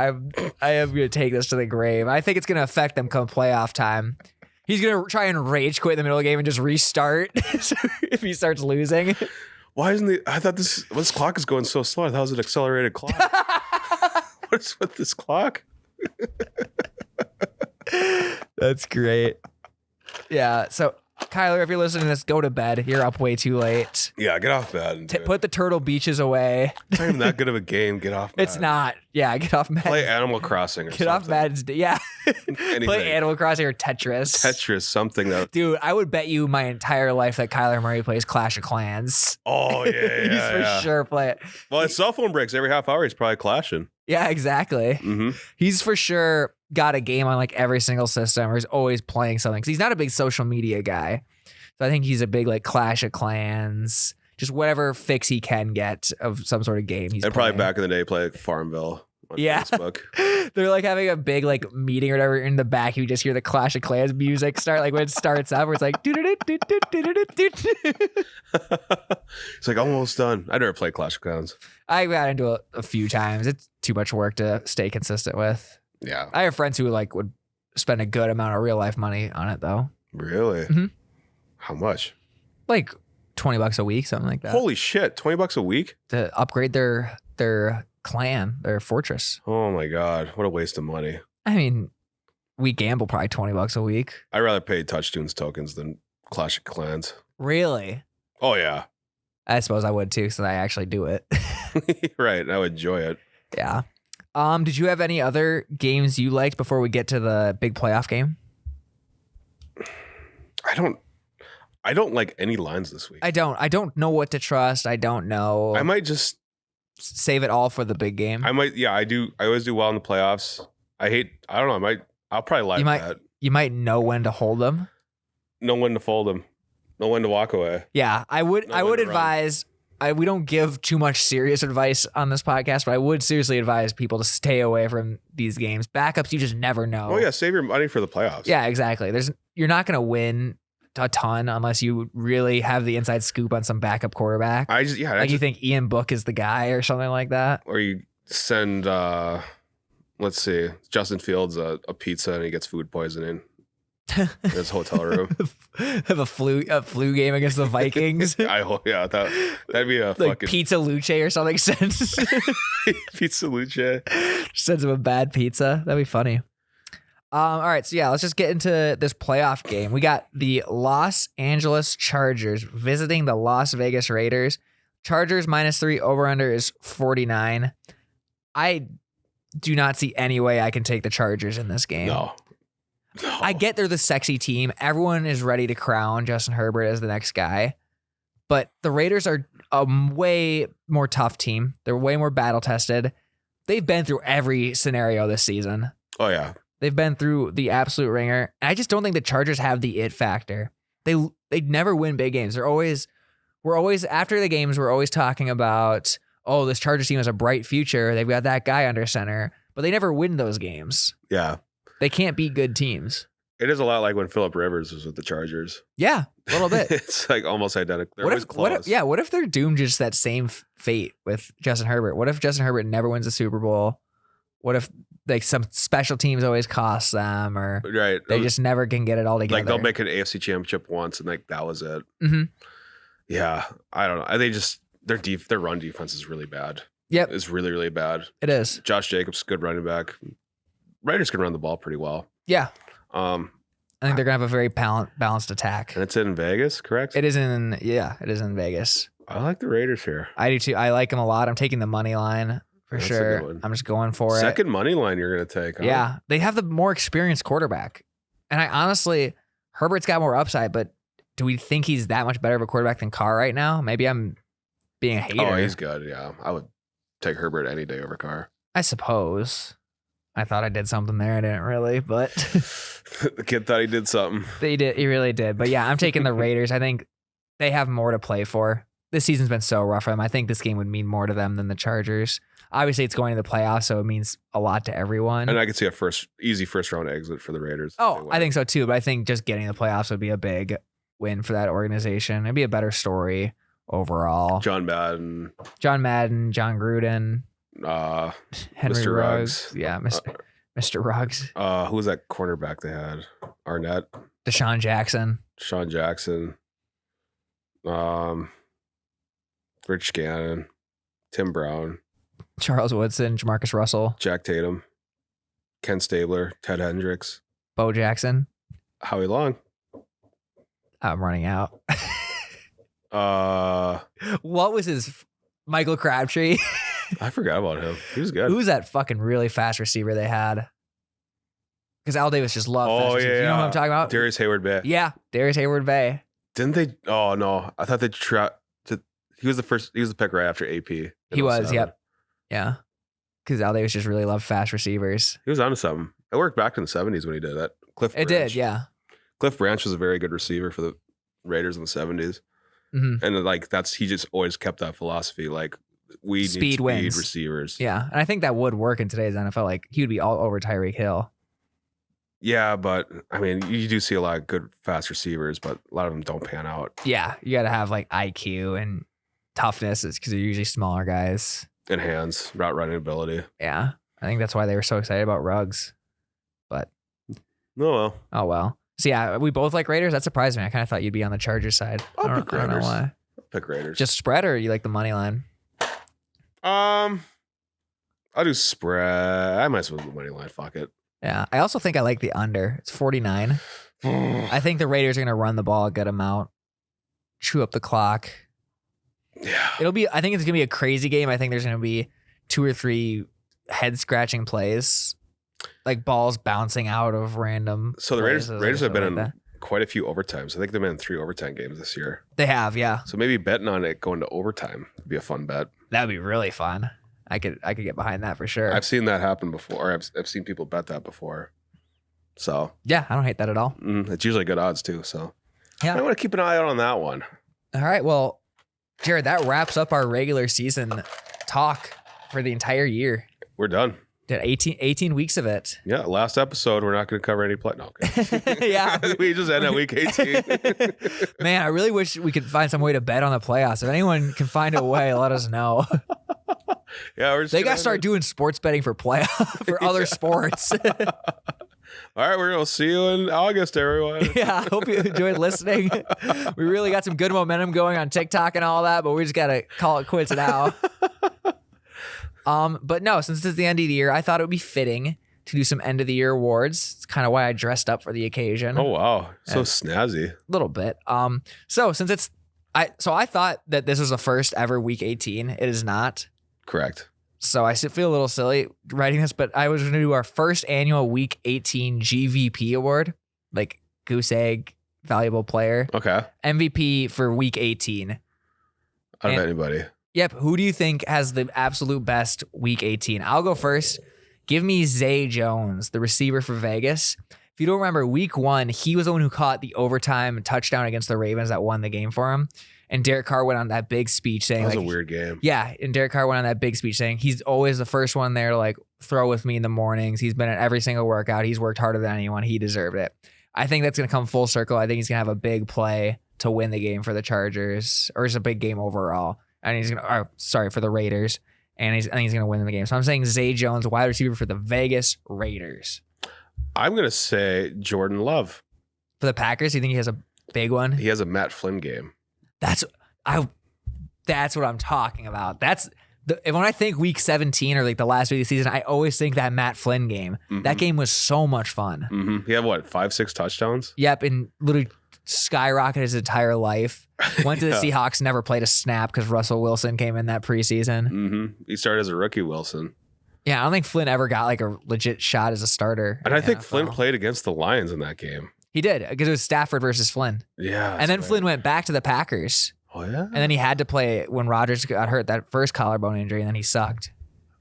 I am going to take this to the grave. I think it's going to affect them come playoff time. He's going to try and rage quit in the middle of the game and just restart if he starts losing. Why isn't I thought this clock is going so slow. I thought it was an accelerated clock. What is with this clock? That's great. Yeah. So, Kyler, if you're listening to this, go to bed. You're up way too late. Yeah, get off bed. Put the Turtle Beaches away. It's not even that good of a game. Get off bed. It's not. Yeah, get off Madden. Play Animal Crossing or get something. Off Madden's. Yeah. Play Animal Crossing or Tetris. Tetris, something that. Dude, I would bet you my entire life that Kyler Murray plays Clash of Clans. Oh, yeah. He's for sure play it. Well, his cell phone breaks every half hour. He's probably clashing. Yeah, exactly. Mm-hmm. He's for sure got a game on like every single system or he's always playing something. Because he's not a big social media guy. So I think he's a big like Clash of Clans, just whatever fix he can get of some sort of game. He's probably back in the day play like Farmville on Facebook. They're like having a big like meeting or whatever. In the back, you just hear the Clash of Clans music start like when it starts up, where it's like. It's like almost done. I never played Clash of Clans. I got into it a few times. It's too much work to stay consistent with. Yeah, I have friends who like would spend a good amount of real life money on it though. Really? Mm-hmm. How much? Like $20 a week, something like that. Holy shit, $20 a week to upgrade their clan, their fortress. Oh my god, what a waste of money. I mean, we gamble probably $20 a week. I'd rather pay TouchTunes tokens than Clash of Clans. Really? Oh yeah. I suppose I would too, so I actually do it. Right, I would enjoy it. Yeah. Did you have any other games you liked before we get to the big playoff game? I don't like any lines this week. I don't know what to trust. I don't know. I might just save it all for the big game. I do. I always do well in the playoffs. I don't know. I'll probably like that. You might know when to hold them. Know when to fold them. Know when to walk away. Yeah, I would advise. We don't give too much serious advice on this podcast, but I would seriously advise people to stay away from these games. Backups, you just never know. Oh yeah, save your money for the playoffs. Yeah, exactly. You're not going to win a ton unless you really have the inside scoop on some backup quarterback. You think Ian Book is the guy or something like that, or you send let's see, Justin Fields a pizza and he gets food poisoning in his hotel room. Have a flu game against the Vikings. I hope, yeah, that'd be a like fucking Pizza Luce or something. Sends Pizza Luce sends him a bad pizza. That'd be funny. All right, so yeah, let's just get into this playoff game. We got the Los Angeles Chargers visiting the Las Vegas Raiders. Chargers -3, over-under is 49. I do not see any way I can take the Chargers in this game. No. I get they're the sexy team. Everyone is ready to crown Justin Herbert as the next guy. But the Raiders are a way more tough team. They're way more battle-tested. They've been through every scenario this season. Oh, yeah. They've been through the absolute ringer. And I just don't think the Chargers have the it factor. They never win big games. We're always after the games, we're always talking about, oh, this Chargers team has a bright future. They've got that guy under center, but they never win those games. Yeah. They can't beat good teams. It is a lot like when Phillip Rivers was with the Chargers. Yeah, a little bit. It's like almost identical. They're always close. What if they're doomed just that same fate with Justin Herbert? What if Justin Herbert never wins a Super Bowl? What if like some special teams always cost them, or right? They just never can get it all together. Like they'll make an AFC championship once, and like that was it. Mm-hmm. Yeah, I don't know. They just their run defense is really bad. Yep, it's really really bad. It is. Josh Jacobs, good running back. Raiders can run the ball pretty well. Yeah. I think they're gonna have a very balanced attack. And it's in Vegas, correct? It is in Vegas. I like the Raiders here. I do too. I like them a lot. I'm taking the money line for That's sure. a good one. I'm just going for it. Second money line you're gonna take. Huh? Yeah, they have the more experienced quarterback, and I honestly, Herbert's got more upside, but do we think he's that much better of a quarterback than Carr right now? Maybe I'm being a hater. Oh, he's good. Yeah, I would take Herbert any day over Carr. I suppose. I thought I did something there. I didn't really, but the kid thought he did something. He did. He really did. But yeah, I'm taking the Raiders. I think they have more to play for. This season's been so rough for them. I think this game would mean more to them than the Chargers. Obviously, it's going to the playoffs, so it means a lot to everyone. And I could see a easy first round exit for the Raiders. Oh, I think so too. But I think just getting the playoffs would be a big win for that organization. It'd be a better story overall. John Madden, John Gruden, Henry Mr. Ruggs. Ruggs. Yeah, Mr. Ruggs. Who was that cornerback they had? Arnett. Deshaun Jackson. Sean Jackson. Rich Gannon. Tim Brown. Charles Woodson. Jamarcus Russell. Jack Tatum. Ken Stabler. Ted Hendricks. Bo Jackson. Howie Long. I'm running out. What was his Michael Crabtree? I forgot about him. He was good. Who's that fucking really fast receiver they had? Because Al Davis just loved fast receivers. You know what I'm talking about? Darius Hayward-Bay. Yeah, Darius Hayward-Bay. Didn't they? Oh, no. I thought they tried. He was the first. He was the pick right after AP. He was, yep. Yeah. Because Al Davis just really loved fast receivers. He was onto something. It worked back in the 70s when he did that. It did, yeah. Cliff Branch was a very good receiver for the Raiders in the 70s. Mm-hmm. And like he just always kept that philosophy. Like, we need speed receivers. Yeah. And I think that would work in today's NFL. Like, he would be all over Tyreek Hill. Yeah, but I mean, you do see a lot of good fast receivers, but a lot of them don't pan out. Yeah. You got to have like IQ and toughness because they're usually smaller guys. And hands, route running ability. Yeah. I think that's why they were so excited about Ruggs. But. Oh, well. So yeah, we both like Raiders. That surprised me. I kind of thought you'd be on the Chargers side. I don't know why. I'll pick Raiders. Just spread, or you like the money line? I'll do spread. I might as well do the money line. Fuck it. Yeah. I also think I like the under. It's 49. I think the Raiders are going to run the ball a good amount, chew up the clock. Yeah. I think it's going to be a crazy game. I think there's going to be 2 or 3 head scratching plays, like balls bouncing out of random. So the Raiders have been in quite a few overtimes. I think they've been in 3 overtime games this year. They have, yeah. So maybe betting on it going to overtime would be a fun bet. That'd be really fun. I could get behind that for sure. I've seen that happen before. I've seen people bet that before. So yeah, I don't hate that at all. It's usually good odds too. So yeah, I want to keep an eye out on that one. All right, well, Jared, that wraps up our regular season talk for the entire year. We're done. Did 18 weeks of it. Yeah, last episode, we're not going to cover any play. No, okay. Yeah. We just end at week 18. Man, I really wish we could find some way to bet on the playoffs. If anyone can find a way, let us know. Yeah, they got to start doing sports betting for playoff for other sports. All right, we're going to see you in August, everyone. Yeah, I hope you enjoyed listening. We really got some good momentum going on TikTok and all that, but we just got to call it quits now. But no, since it's the end of the year, I thought it would be fitting to do some end of the year awards. It's kind of why I dressed up for the occasion. Oh wow, so snazzy. A little bit. So since I thought that this was the first ever week 18. It is not. Correct. So I feel a little silly writing this, but I was going to do our first annual week 18 GVP award, like Goose Egg, valuable player. Okay. MVP for week 18. Out of anybody. Yep. Who do you think has the absolute best week 18? I'll go first. Give me Zay Jones, the receiver for Vegas. If you don't remember, week 1, he was the one who caught the overtime touchdown against the Ravens that won the game for him. And Derek Carr went on that big speech saying, that was a weird game. Yeah. And Derek Carr went on that big speech saying he's always the first one there to like throw with me in the mornings. He's been at every single workout. He's worked harder than anyone. He deserved it. I think that's going to come full circle. I think he's going to have a big play to win the game for the Chargers, or it's a big game overall. And he's going to, for the Raiders. and I think he's going to win in the game. So I'm saying Zay Jones, wide receiver for the Vegas Raiders. I'm going to say Jordan Love. For the Packers, you think he has a big one? He has a Matt Flynn game. That's what I'm talking about. When I think week 17 or like the last week of the season, I always think that Matt Flynn game. Mm-hmm. That game was so much fun. Mm-hmm. He had 5-6 touchdowns? Yep, and literally skyrocketed his entire life. Went to the Seahawks, never played a snap because Russell Wilson came in that preseason. Mm-hmm. He started as a rookie, Wilson. Yeah, I don't think Flynn ever got like a legit shot as a starter. And I think Flynn played against the Lions in that game. He did, because it was Stafford versus Flynn. Yeah. And then Flynn went back to the Packers. Oh, yeah? And then he had to play when Rodgers got hurt, that first collarbone injury, and then he sucked.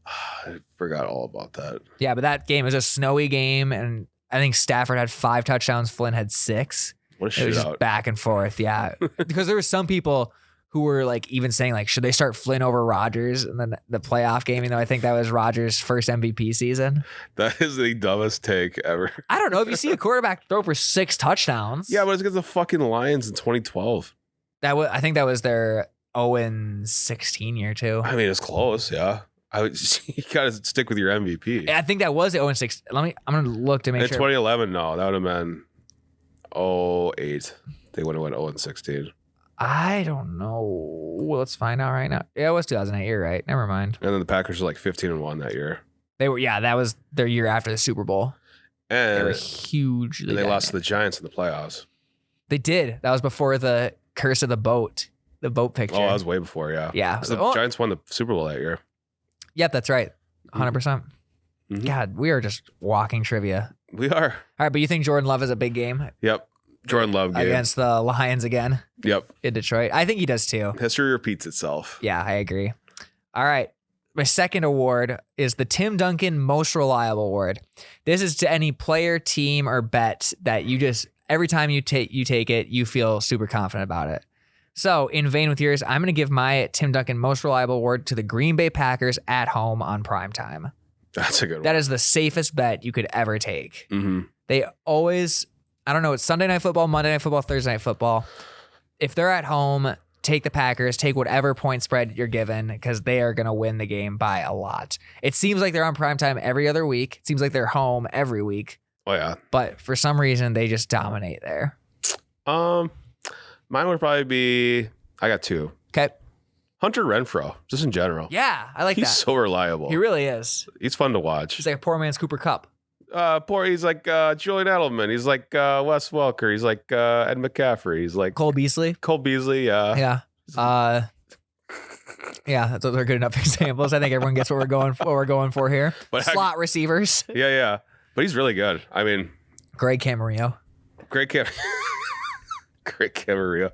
I forgot all about that. Yeah, but that game was a snowy game, and I think Stafford had 5 touchdowns, Flynn had 6. What a It was shootout. just back and forth, yeah. Because there were some people who were like even saying like, should they start Flynn over Rodgers? And then the playoff game, I think that was Rodgers' first MVP season. That is the dumbest take ever. I don't know if you see a quarterback throw for 6 touchdowns. Yeah, but it's against the fucking Lions in 2012. I think that was their 0-16 year too. I mean, it's close, yeah. You gotta stick with your MVP. I think that was the 0-6. I'm gonna look to make in sure. 2011, no, that would have been 08. They would have went 0-16. I don't know. Let's find out right now. Yeah, it was 2008. You're right. Never mind. And then the Packers were like 15-1 that year. They were, yeah. That was their year after the Super Bowl. And they were hugely. And they lost to the Giants in the playoffs. They did. That was before the curse of the boat picture. Oh, that was way before. Yeah. Yeah. So the Giants won the Super Bowl that year. Yep, that's right. 100%. Mm-hmm. God, we are just walking trivia. We are. All right, but you think Jordan Love is a big game? Yep. Jordan Love game. Against the Lions again? Yep. In Detroit. I think he does too. History repeats itself. Yeah, I agree. All right. My second award is the Tim Duncan Most Reliable Award. This is to any player, team, or bet that you just, every time you take it, you feel super confident about it. So, in vain with yours, I'm going to give my Tim Duncan Most Reliable Award to the Green Bay Packers at home on primetime. That's a good one. That is the safest bet you could ever take. Mm-hmm. They always, I don't know, it's Sunday Night Football, Monday Night Football, Thursday Night Football. If they're at home, take the Packers, take whatever point spread you're given, because they are going to win the game by a lot. It seems like they're on primetime every other week. It seems like they're home every week. Oh, yeah. But for some reason, they just dominate there. Mine would probably be, I got 2. Okay. Hunter Renfrow, just in general. Yeah, I like that. He's so reliable. He really is. He's fun to watch. He's like a poor man's Cooper Kupp. He's like Julian Edelman. He's like Wes Welker. He's like Ed McCaffrey. He's like Cole Beasley. Yeah. Yeah. Yeah, those are good enough examples. I think everyone gets what we're going for here. But slot receivers. Yeah. But he's really good. I mean, Greg Camarillo. Great Camarillo.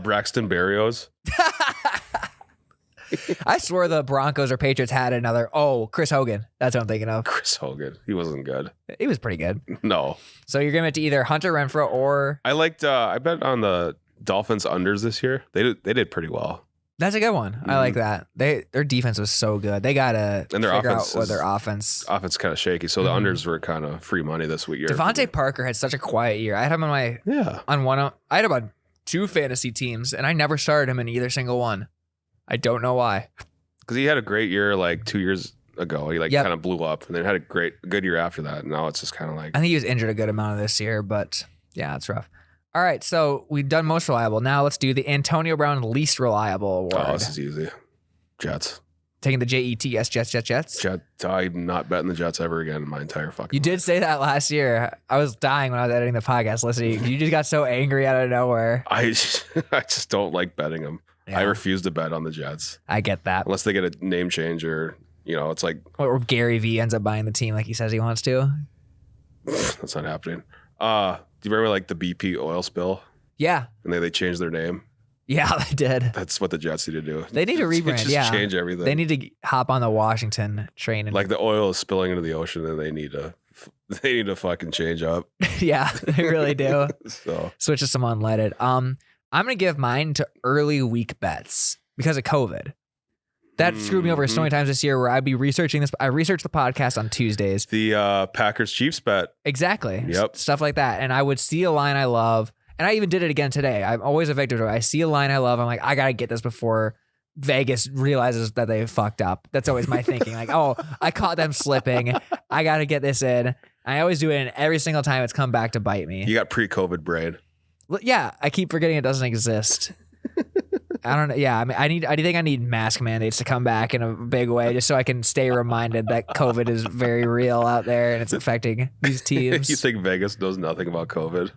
Braxton Berrios. I swear the Broncos or Patriots had another. Oh, Chris Hogan. That's what I'm thinking of. Chris Hogan. He wasn't good. He was pretty good. No. So you're giving it to either Hunter Renfrow or I liked. I bet on the Dolphins unders this year. They did pretty well. That's a good one. I like that. Their defense was so good. They gotta and their figure offense out what their offense kind of shaky. So the unders were kind of free money this week. Devontae Parker had such a quiet year. I had him on my I had about 2 fantasy teams, and I never started him in either single one. I don't know why. Because he had a great year like 2 years ago. He kind of blew up, and then had a good year after that. And now it's just kind of like I think he was injured a good amount of this year, but yeah, it's rough. All right, so we've done most reliable. Now let's do the Antonio Brown least reliable award. Oh, this is easy. Jets. Taking the Jets. Jets. I'm not betting the Jets ever again in my entire fucking You life. did say that last year. I was dying when I was editing the podcast listening. You just got so angry out of nowhere. I just don't like betting them. Yeah. I refuse to bet on the Jets. I get that. Unless they get a name change or, it's like... Or Gary V ends up buying the team like he says he wants to. That's not happening. Do you remember like the BP oil spill? Yeah. And they changed their name? Yeah, they did. That's what the Jets need to do. They need to rebrand, just change everything. They need to hop on the Washington train. And like the oil is spilling into the ocean and they need to fucking change up. Yeah, they really do. So switch to some unleaded. I'm going to give mine to early week bets because of COVID. That screwed me over so many times this year where I'd be researching this. I researched the podcast on Tuesdays. The Packers Chiefs bet. Exactly. Yep. Stuff like that. And I would see a line I love. And I even did it again today. I'm always a victim to it. I see a line I love. I'm like, I got to get this before Vegas realizes that they fucked up. That's always my thinking. Like, oh, I caught them slipping. I got to get this in. I always do it, and every single time it's come back to bite me. You got pre-COVID brain. Yeah, I keep forgetting it doesn't exist. I don't know. Yeah, I mean, I think I need mask mandates to come back in a big way, just so I can stay reminded that COVID is very real out there and it's affecting these teams. You think Vegas knows nothing about COVID?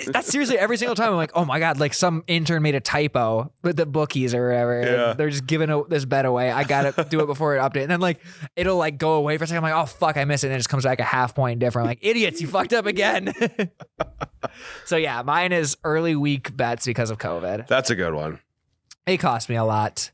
That's seriously every single time I'm like, oh my God, like some intern made a typo with the bookies or whatever. Yeah. They're just giving this bet away. I got to do it before it update. And then like, it'll like go away for a second. I'm like, oh fuck, I missed it. And it just comes back a half point different. I'm like, idiots, you fucked up again. So yeah, mine is early week bets because of COVID. That's a good one. It cost me a lot.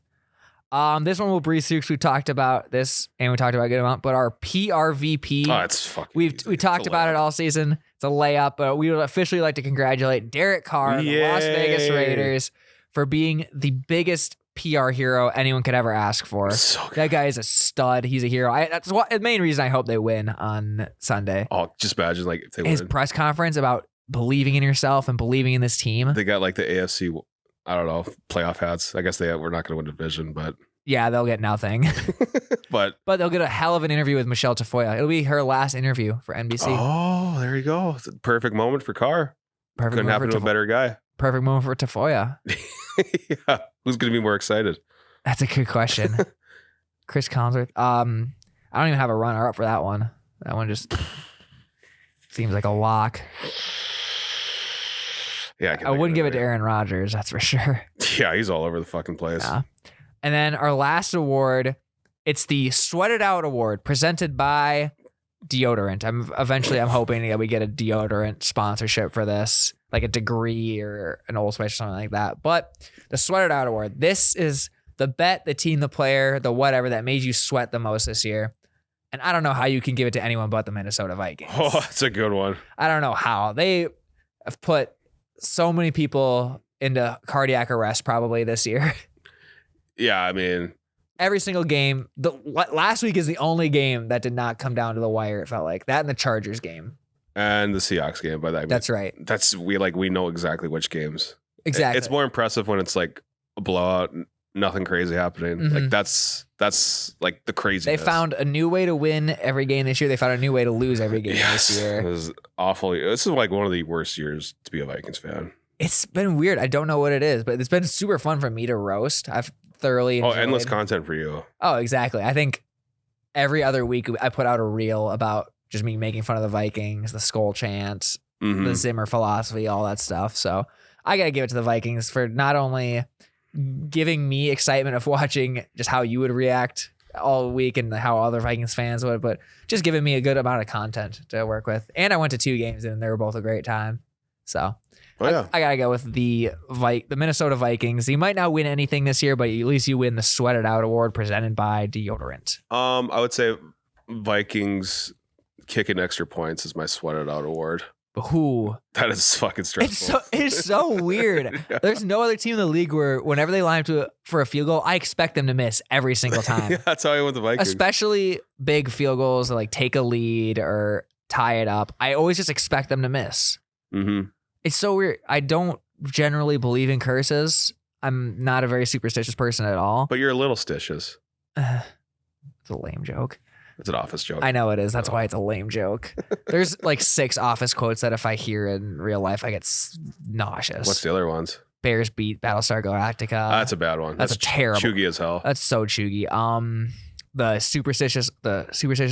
This one we'll breeze through because we talked about this and we talked about a good amount, but our PRVP. Oh, it's fucking we talked about it all season. It's a layup, but we would officially like to congratulate Derek Carr, the Las Vegas Raiders, for being the biggest PR hero anyone could ever ask for. So good. That guy is a stud. He's a hero. That's the main reason I hope they win on Sunday. Oh, just imagine like if they His win. press conference about believing in yourself and believing in this team. They got like the AFC, I don't know, playoff hats. I guess we're not going to win division, but yeah, they'll get nothing. but they'll get a hell of an interview with Michelle Tafoya. It'll be her last interview for NBC. Oh, there you go. It's a perfect moment for Carr. Perfect Couldn't happen to a better guy. Perfect moment for Tafoya. Yeah. Who's going to be more excited? That's a good question. Chris Collinsworth. I don't even have a runner up for that one. That one just seems like a lock. Yeah, I wouldn't give it to Aaron Rodgers, that's for sure. Yeah, he's all over the fucking place. Yeah. And then our last award, it's the Sweat It Out Award presented by deodorant. I'm hoping that we get a deodorant sponsorship for this, like a Degree or an Old Spice or something like that. But the Sweat It Out Award, this is the bet, the team, the player, the whatever that made you sweat the most this year. And I don't know how you can give it to anyone but the Minnesota Vikings. Oh, that's a good one. I don't know how. They have put so many people into cardiac arrest probably this year. Yeah, I mean, every single game. Last week is the only game that did not come down to the wire. It felt like that, and the Chargers game and the Seahawks game. By that, I mean, that's right. We know exactly which games. Exactly. It's more impressive when it's like a blowout, nothing crazy happening. Mm-hmm. Like that's like the craziness. They found a new way to win every game this year. They found a new way to lose every game this year. It was awful. This is like one of the worst years to be a Vikings fan. It's been weird. I don't know what it is, but it's been super fun for me to roast. I've thoroughly enjoyed. Endless content for you. Oh, exactly. I think every other week I put out a reel about just me making fun of the Vikings, the skull chant, the Zimmer philosophy, all that stuff. So I got to give it to the Vikings for not only giving me excitement of watching just how you would react all week and how other Vikings fans would, but just giving me a good amount of content to work with. And I went to 2 games and they were both a great time. So I got to go with the Minnesota Vikings. You might not win anything this year, but at least you win the Sweat It Out Award presented by deodorant. I would say Vikings kicking extra points is my Sweat It Out Award. Who? That is fucking stressful. It's so weird. Yeah. There's no other team in the league where whenever they line up for a field goal, I expect them to miss every single time. Yeah, that's how I went with the Vikings. Especially big field goals that like take a lead or tie it up. I always just expect them to miss. Mm-hmm. It's so weird. I don't generally believe in curses. I'm not a very superstitious person at all. But you're a little stitious. It's a lame joke. It's an office joke. I know it is. That's why it's a lame joke. There's like 6 office quotes that if I hear in real life, I get nauseous. What's the other ones? Bears beat Battlestar Galactica. That's a bad one. That's a terrible. Chuggy as hell. That's so chuggy. The superstitious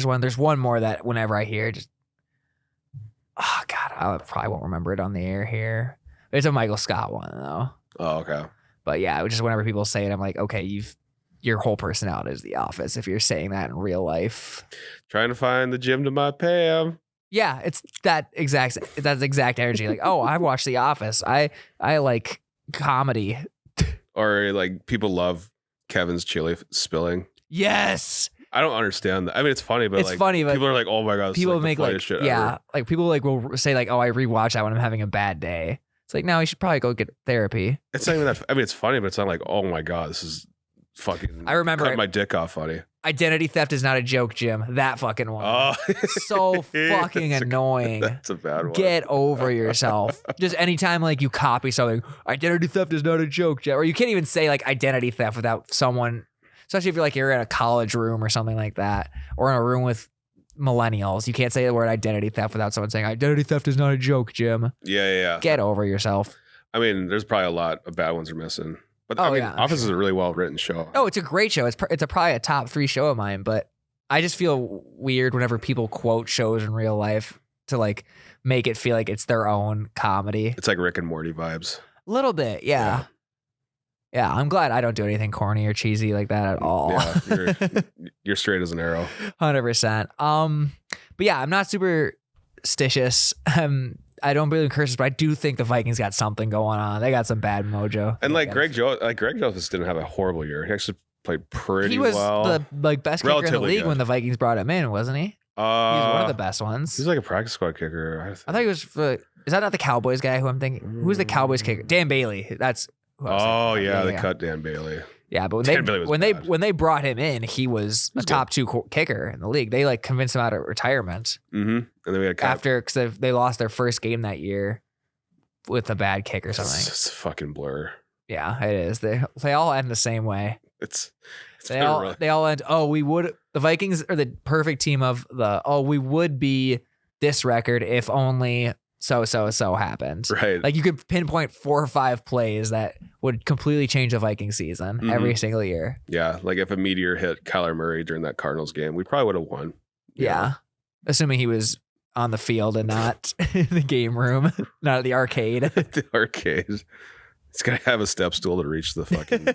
one. There's one more that whenever I hear, just oh god, I probably won't remember it on the air here. It's a Michael Scott one though. Oh, okay. But yeah, just whenever people say it, I'm like, okay, your whole personality is The Office if you're saying that in real life. Trying to find the gym to my Pam. Yeah, it's that exact energy. Like, oh, I watch The Office. I like comedy. Or like people love Kevin's chili spilling. Yes. I don't understand that. I mean, it's funny, but people are like, oh my god, people like make like shit yeah, ever. like people like will say like, oh, I rewatch that when I'm having a bad day. It's like, no, you should probably go get therapy. It's not even that. I mean, it's funny, but it's not like, oh my god, this is fucking. I remember cut my dick off funny. Identity theft is not a joke, Jim. That fucking one. Oh, So fucking annoying. That's a bad one. Get over yourself. Just anytime like you copy something, identity theft is not a joke, Jim. Or you can't even say like identity theft without someone, especially if you're in a college room or something like that, or in a room with millennials. You can't say the word identity theft without someone saying identity theft is not a joke, Jim. Yeah. Get over yourself. I mean, there's probably a lot of bad ones are missing. But I mean, Office is a really well-written show. Oh, it's a great show. It's probably a top 3 show of mine, but I just feel weird whenever people quote shows in real life to like make it feel like it's their own comedy. It's like Rick and Morty vibes. A little bit, yeah. Yeah, I'm glad I don't do anything corny or cheesy like that at all. Yeah, you're straight as an arrow. 100%. But yeah, I'm not superstitious. I don't believe in curses, but I do think the Vikings got something going on. They got some bad mojo. And Greg Joseph didn't have a horrible year. He actually played pretty well. He was the best kicker in the league when the Vikings brought him in, wasn't he? He was one of the best ones. He's like a practice squad kicker. I thought he was. Is that not the Cowboys guy who I'm thinking? Who's the Cowboys kicker? Dan Bailey. That's. Who I was thinking. They cut Dan Bailey. Yeah, but when they brought him in, he was a top 2 kicker in the league. They like convinced him out of retirement. Mm-hmm. And then we had because they lost their first game that year with a bad kick or something. It's a fucking blur. Yeah, it is. They all end the same way. They all end. Oh, the Vikings are the perfect team of we would be this record if only so happened. Right. Like you could pinpoint 4 or 5 plays that would completely change the Viking season every single year. Yeah. Like if a meteor hit Kyler Murray during that Cardinals game, we probably would have won. Yeah. Assuming he was on the field and not in the game room, not at the arcade. The arcade. He's got to have a step stool to reach the fucking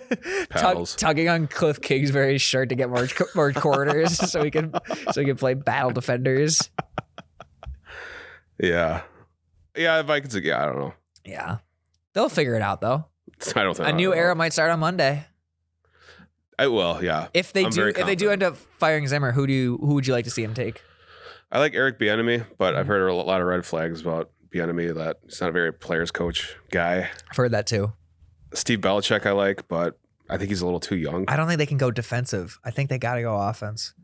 paddles. Tugging on Cliff Kingsbury's shirt to get more quarters so he can play battle defenders. Yeah. Yeah, Vikings. Yeah, I don't know. Yeah, they'll figure it out though. I don't think a new era might start on Monday. I will. Yeah. If they do end up firing Zimmer, who would you like to see him take? I like Eric Bieniemy, but I've heard a lot of red flags about Bieniemy that he's not a very players coach guy. I've heard that too. Steve Belichick I like, but I think he's a little too young. I don't think they can go defensive. I think they got to go offense.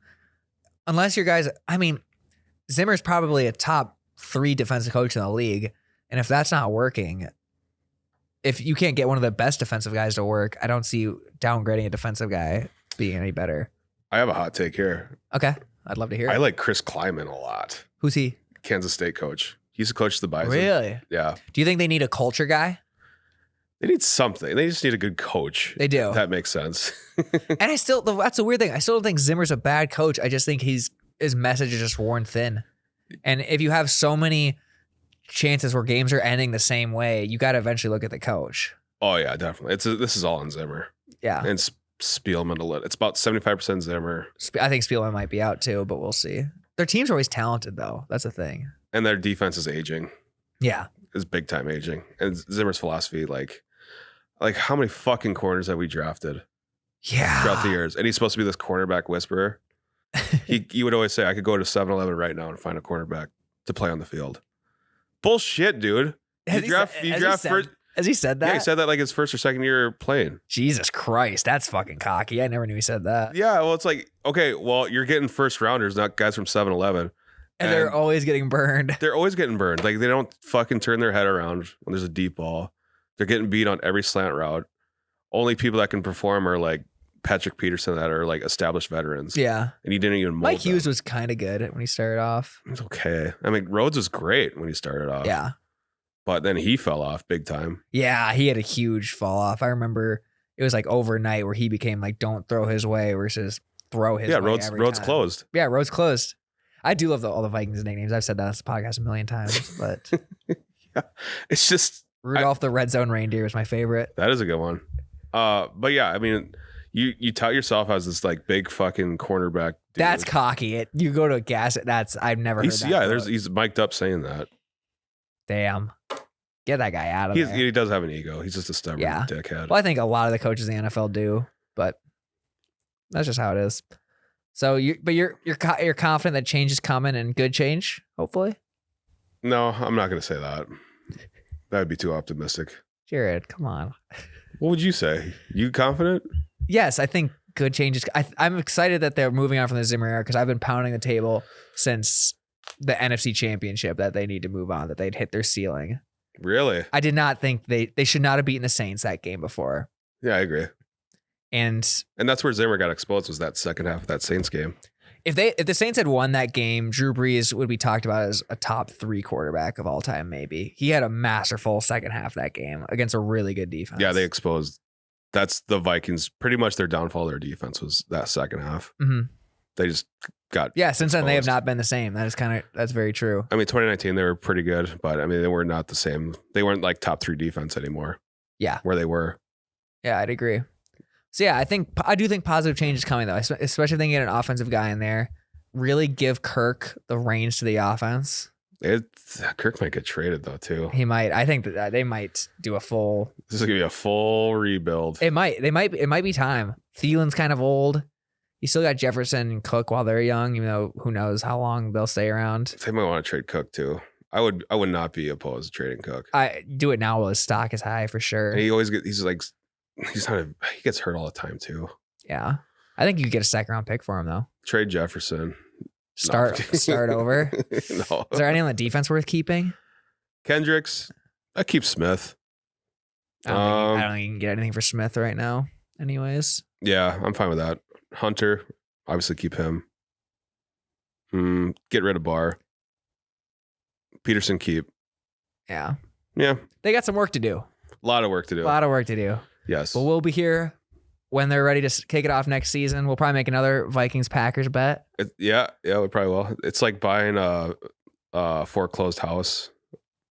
Unless your guys, I mean, Zimmer's probably a top 3 defensive coach in the league. And if that's not working, if you can't get one of the best defensive guys to work, I don't see you downgrading a defensive guy being any better. I have a hot take here. Okay. I'd love to hear it. I like Chris Kleiman a lot. Who's he? Kansas State coach. He's a coach of the Bison. Really? Yeah. Do you think they need a culture guy? They need something. They just need a good coach. They do. That makes sense. And that's a weird thing. I still don't think Zimmer's a bad coach. I just think his message is just worn thin. And if you have so many chances where games are ending the same way, you got to eventually look at the coach. Oh yeah, definitely. This is all on Zimmer. Yeah. And Spielman a little. It's about 75% Zimmer. I think Spielman might be out too, but we'll see. Their teams are always talented though. That's the thing. And their defense is aging. Yeah. Is big time aging. And Zimmer's philosophy, like how many fucking corners have we drafted? Yeah. Throughout the years. And he's supposed to be this cornerback whisperer. He would always say, I could go to 7-Eleven right now and find a cornerback to play on the field. Bullshit, dude. Has he said that? Yeah, he said that like his first or second year playing. Jesus Christ, that's fucking cocky. I never knew he said that. Yeah, well, it's like, okay, well, you're getting first rounders, not guys from 7-Eleven. And they're always getting burned. They're always getting burned. Like, they don't fucking turn their head around when there's a deep ball. They're getting beat on every slant route. Only people that can perform are like Patrick Peterson that are like established veterans. Yeah. And he didn't even mold Mike Hughes was kind of good when he started off. It's okay. I mean, Rhodes was great when he started off. Yeah. But then he fell off big time. Yeah, he had a huge fall off. I remember it was like overnight where he became like, don't throw his way versus throw his way. Yeah, Rhodes closed. Yeah, Rhodes closed. I do love all the Vikings nicknames. I've said that on this podcast a million times, but yeah, it's just Rudolph the Red Zone Reindeer is my favorite. That is a good one. But yeah, I mean, you tout yourself as this like big fucking cornerback dude. That's cocky. You go to a gas. I've never heard that. Yeah, he's mic'd up saying that. Damn. Get that guy out of there. He does have an ego. He's just a stubborn dickhead. Well, I think a lot of the coaches in the NFL do, but that's just how it is. So you're confident that change is coming and good change, hopefully? No, I'm not going to say that. That would be too optimistic. Jared, come on. What would you say? You confident? Yes, I think good changes. I'm excited that they're moving on from the Zimmer era because I've been pounding the table since the NFC Championship that they need to move on, that they'd hit their ceiling. Really? I did not think they should not have beaten the Saints that game before. Yeah, I agree. And that's where Zimmer got exposed, was that second half of that Saints game. If the Saints had won that game, Drew Brees would be talked about as a top 3 quarterback of all time, maybe. He had a masterful second half of that game against a really good defense. Yeah, they exposed. That's the Vikings. Pretty much their downfall, their defense was that second half. Mm-hmm. They just got since then they have not been the same. That's very true. I mean, 2019 they were pretty good, but I mean they were not the same. They weren't like top 3 defense anymore. Yeah, where they were. Yeah, I'd agree. So yeah, I do think positive change is coming though, especially if they can get an offensive guy in there. Really give Kirk the reins to the offense. Kirk might get traded though too. He might. I think that they might do a full. This is gonna be a full rebuild. It might. It might be time. Thielen's kind of old. You still got Jefferson and Cook while they're young, even though who knows how long they'll stay around. They might want to trade Cook too. I would not be opposed to trading Cook. I do it now while his stock is high for sure. And he gets hurt all the time too. Yeah. I think you could get a second round pick for him though. Trade Jefferson. Start over. No. Is there any on the defense worth keeping? Kendricks. I keep Smith. I don't think you can get anything for Smith right now. Anyways. Yeah, I'm fine with that. Hunter, obviously keep him. Get rid of Barr. Peterson keep. Yeah. Yeah. They got some work to do. A lot of work to do. Yes. But we'll be here when they're ready to kick it off next season. We'll probably make another Vikings-Packers bet. Yeah, we probably will. It's like buying a foreclosed house.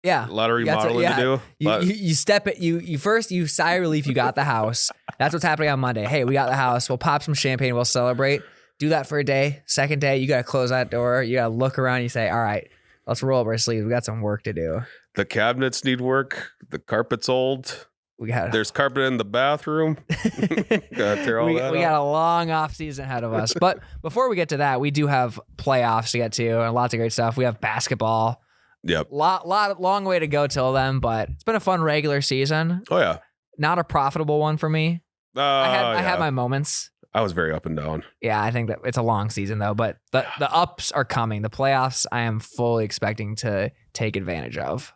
Yeah. A lot of remodeling to do. You step it. You first sigh relief. You got the house. That's what's happening on Monday. Hey, we got the house. We'll pop some champagne. We'll celebrate. Do that for a day. Second day, you got to close that door. You got to look around. You say, all right, let's roll up our sleeves. We got some work to do. The cabinets need work. The carpet's old. There's carpet in the bathroom. Gotta tear all that we got a long off season ahead of us. But before we get to that, we do have playoffs to get to and lots of great stuff. We have basketball. Yep. Long way to go till then, but it's been a fun regular season. Oh yeah. Not a profitable one for me. I had my moments. I was very up and down. Yeah, I think that it's a long season though, but the ups are coming. The playoffs, I am fully expecting to take advantage of.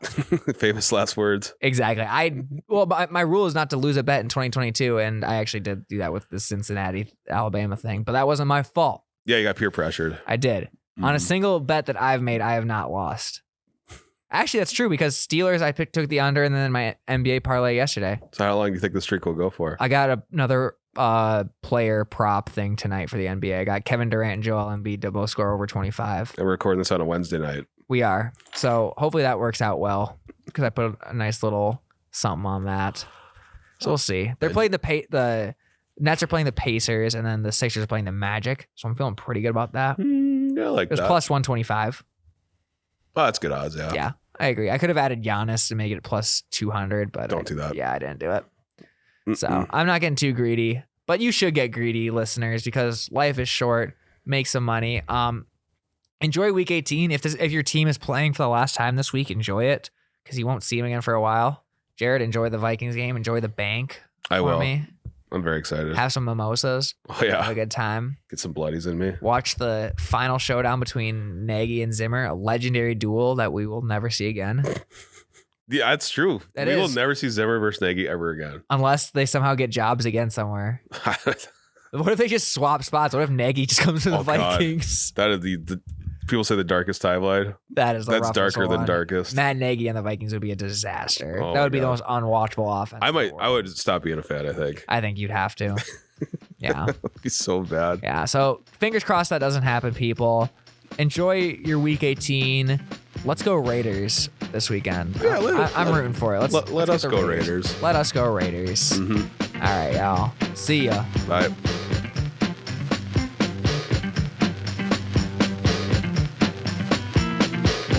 Famous last words. Exactly. My rule is not to lose a bet in 2022, and I actually did do that with the Cincinnati Alabama thing, but that wasn't my fault. Yeah, you got peer pressured. I did. On a single bet that I've made, I have not lost. Actually, that's true because Steelers, I took the under, and then my NBA parlay yesterday. So how long do you think the streak will go for? I got another player prop thing tonight for the NBA. I got Kevin Durant and Joel Embiid to both score over 25. And we're recording this on a Wednesday night. We are. So hopefully that works out well because I put a nice little something on that. So we'll see. They're playing the Nets are playing the Pacers, and then the Sixers are playing the Magic. So I'm feeling pretty good about that. Yeah, I like that. It's plus 125. Oh, that's good odds, yeah. Yeah, I agree. I could have added Giannis to make it plus 200, but don't do that. Yeah, I didn't do it. So I'm not getting too greedy, but you should get greedy, listeners, because life is short. Make some money. Enjoy week 18. If your team is playing for the last time this week, enjoy it because you won't see them again for a while. Jared, enjoy the Vikings game. Enjoy the bank. I will. I'm very excited. Have some mimosas. Oh yeah, have a good time. Get some bloodies in me. Watch the final showdown between Nagy and Zimmer, a legendary duel that we will never see again. Yeah, that's true. We will never see Zimmer versus Nagy ever again. Unless they somehow get jobs again somewhere. What if they just swap spots? What if Nagy just comes to the Vikings? God. That is the people say the darkest timeline. That's darker than darkest. Matt Nagy and the Vikings would be a disaster. That would be the most unwatchable offense. I would stop being a fan, I think you'd have to. Yeah. It would be so bad. Yeah. So fingers crossed that doesn't happen, people. Enjoy your week 18. Let's go Raiders this weekend. Yeah, I'm rooting for it. Let us go Raiders. Let us go Raiders. Mm-hmm. All right, y'all. See ya. Bye.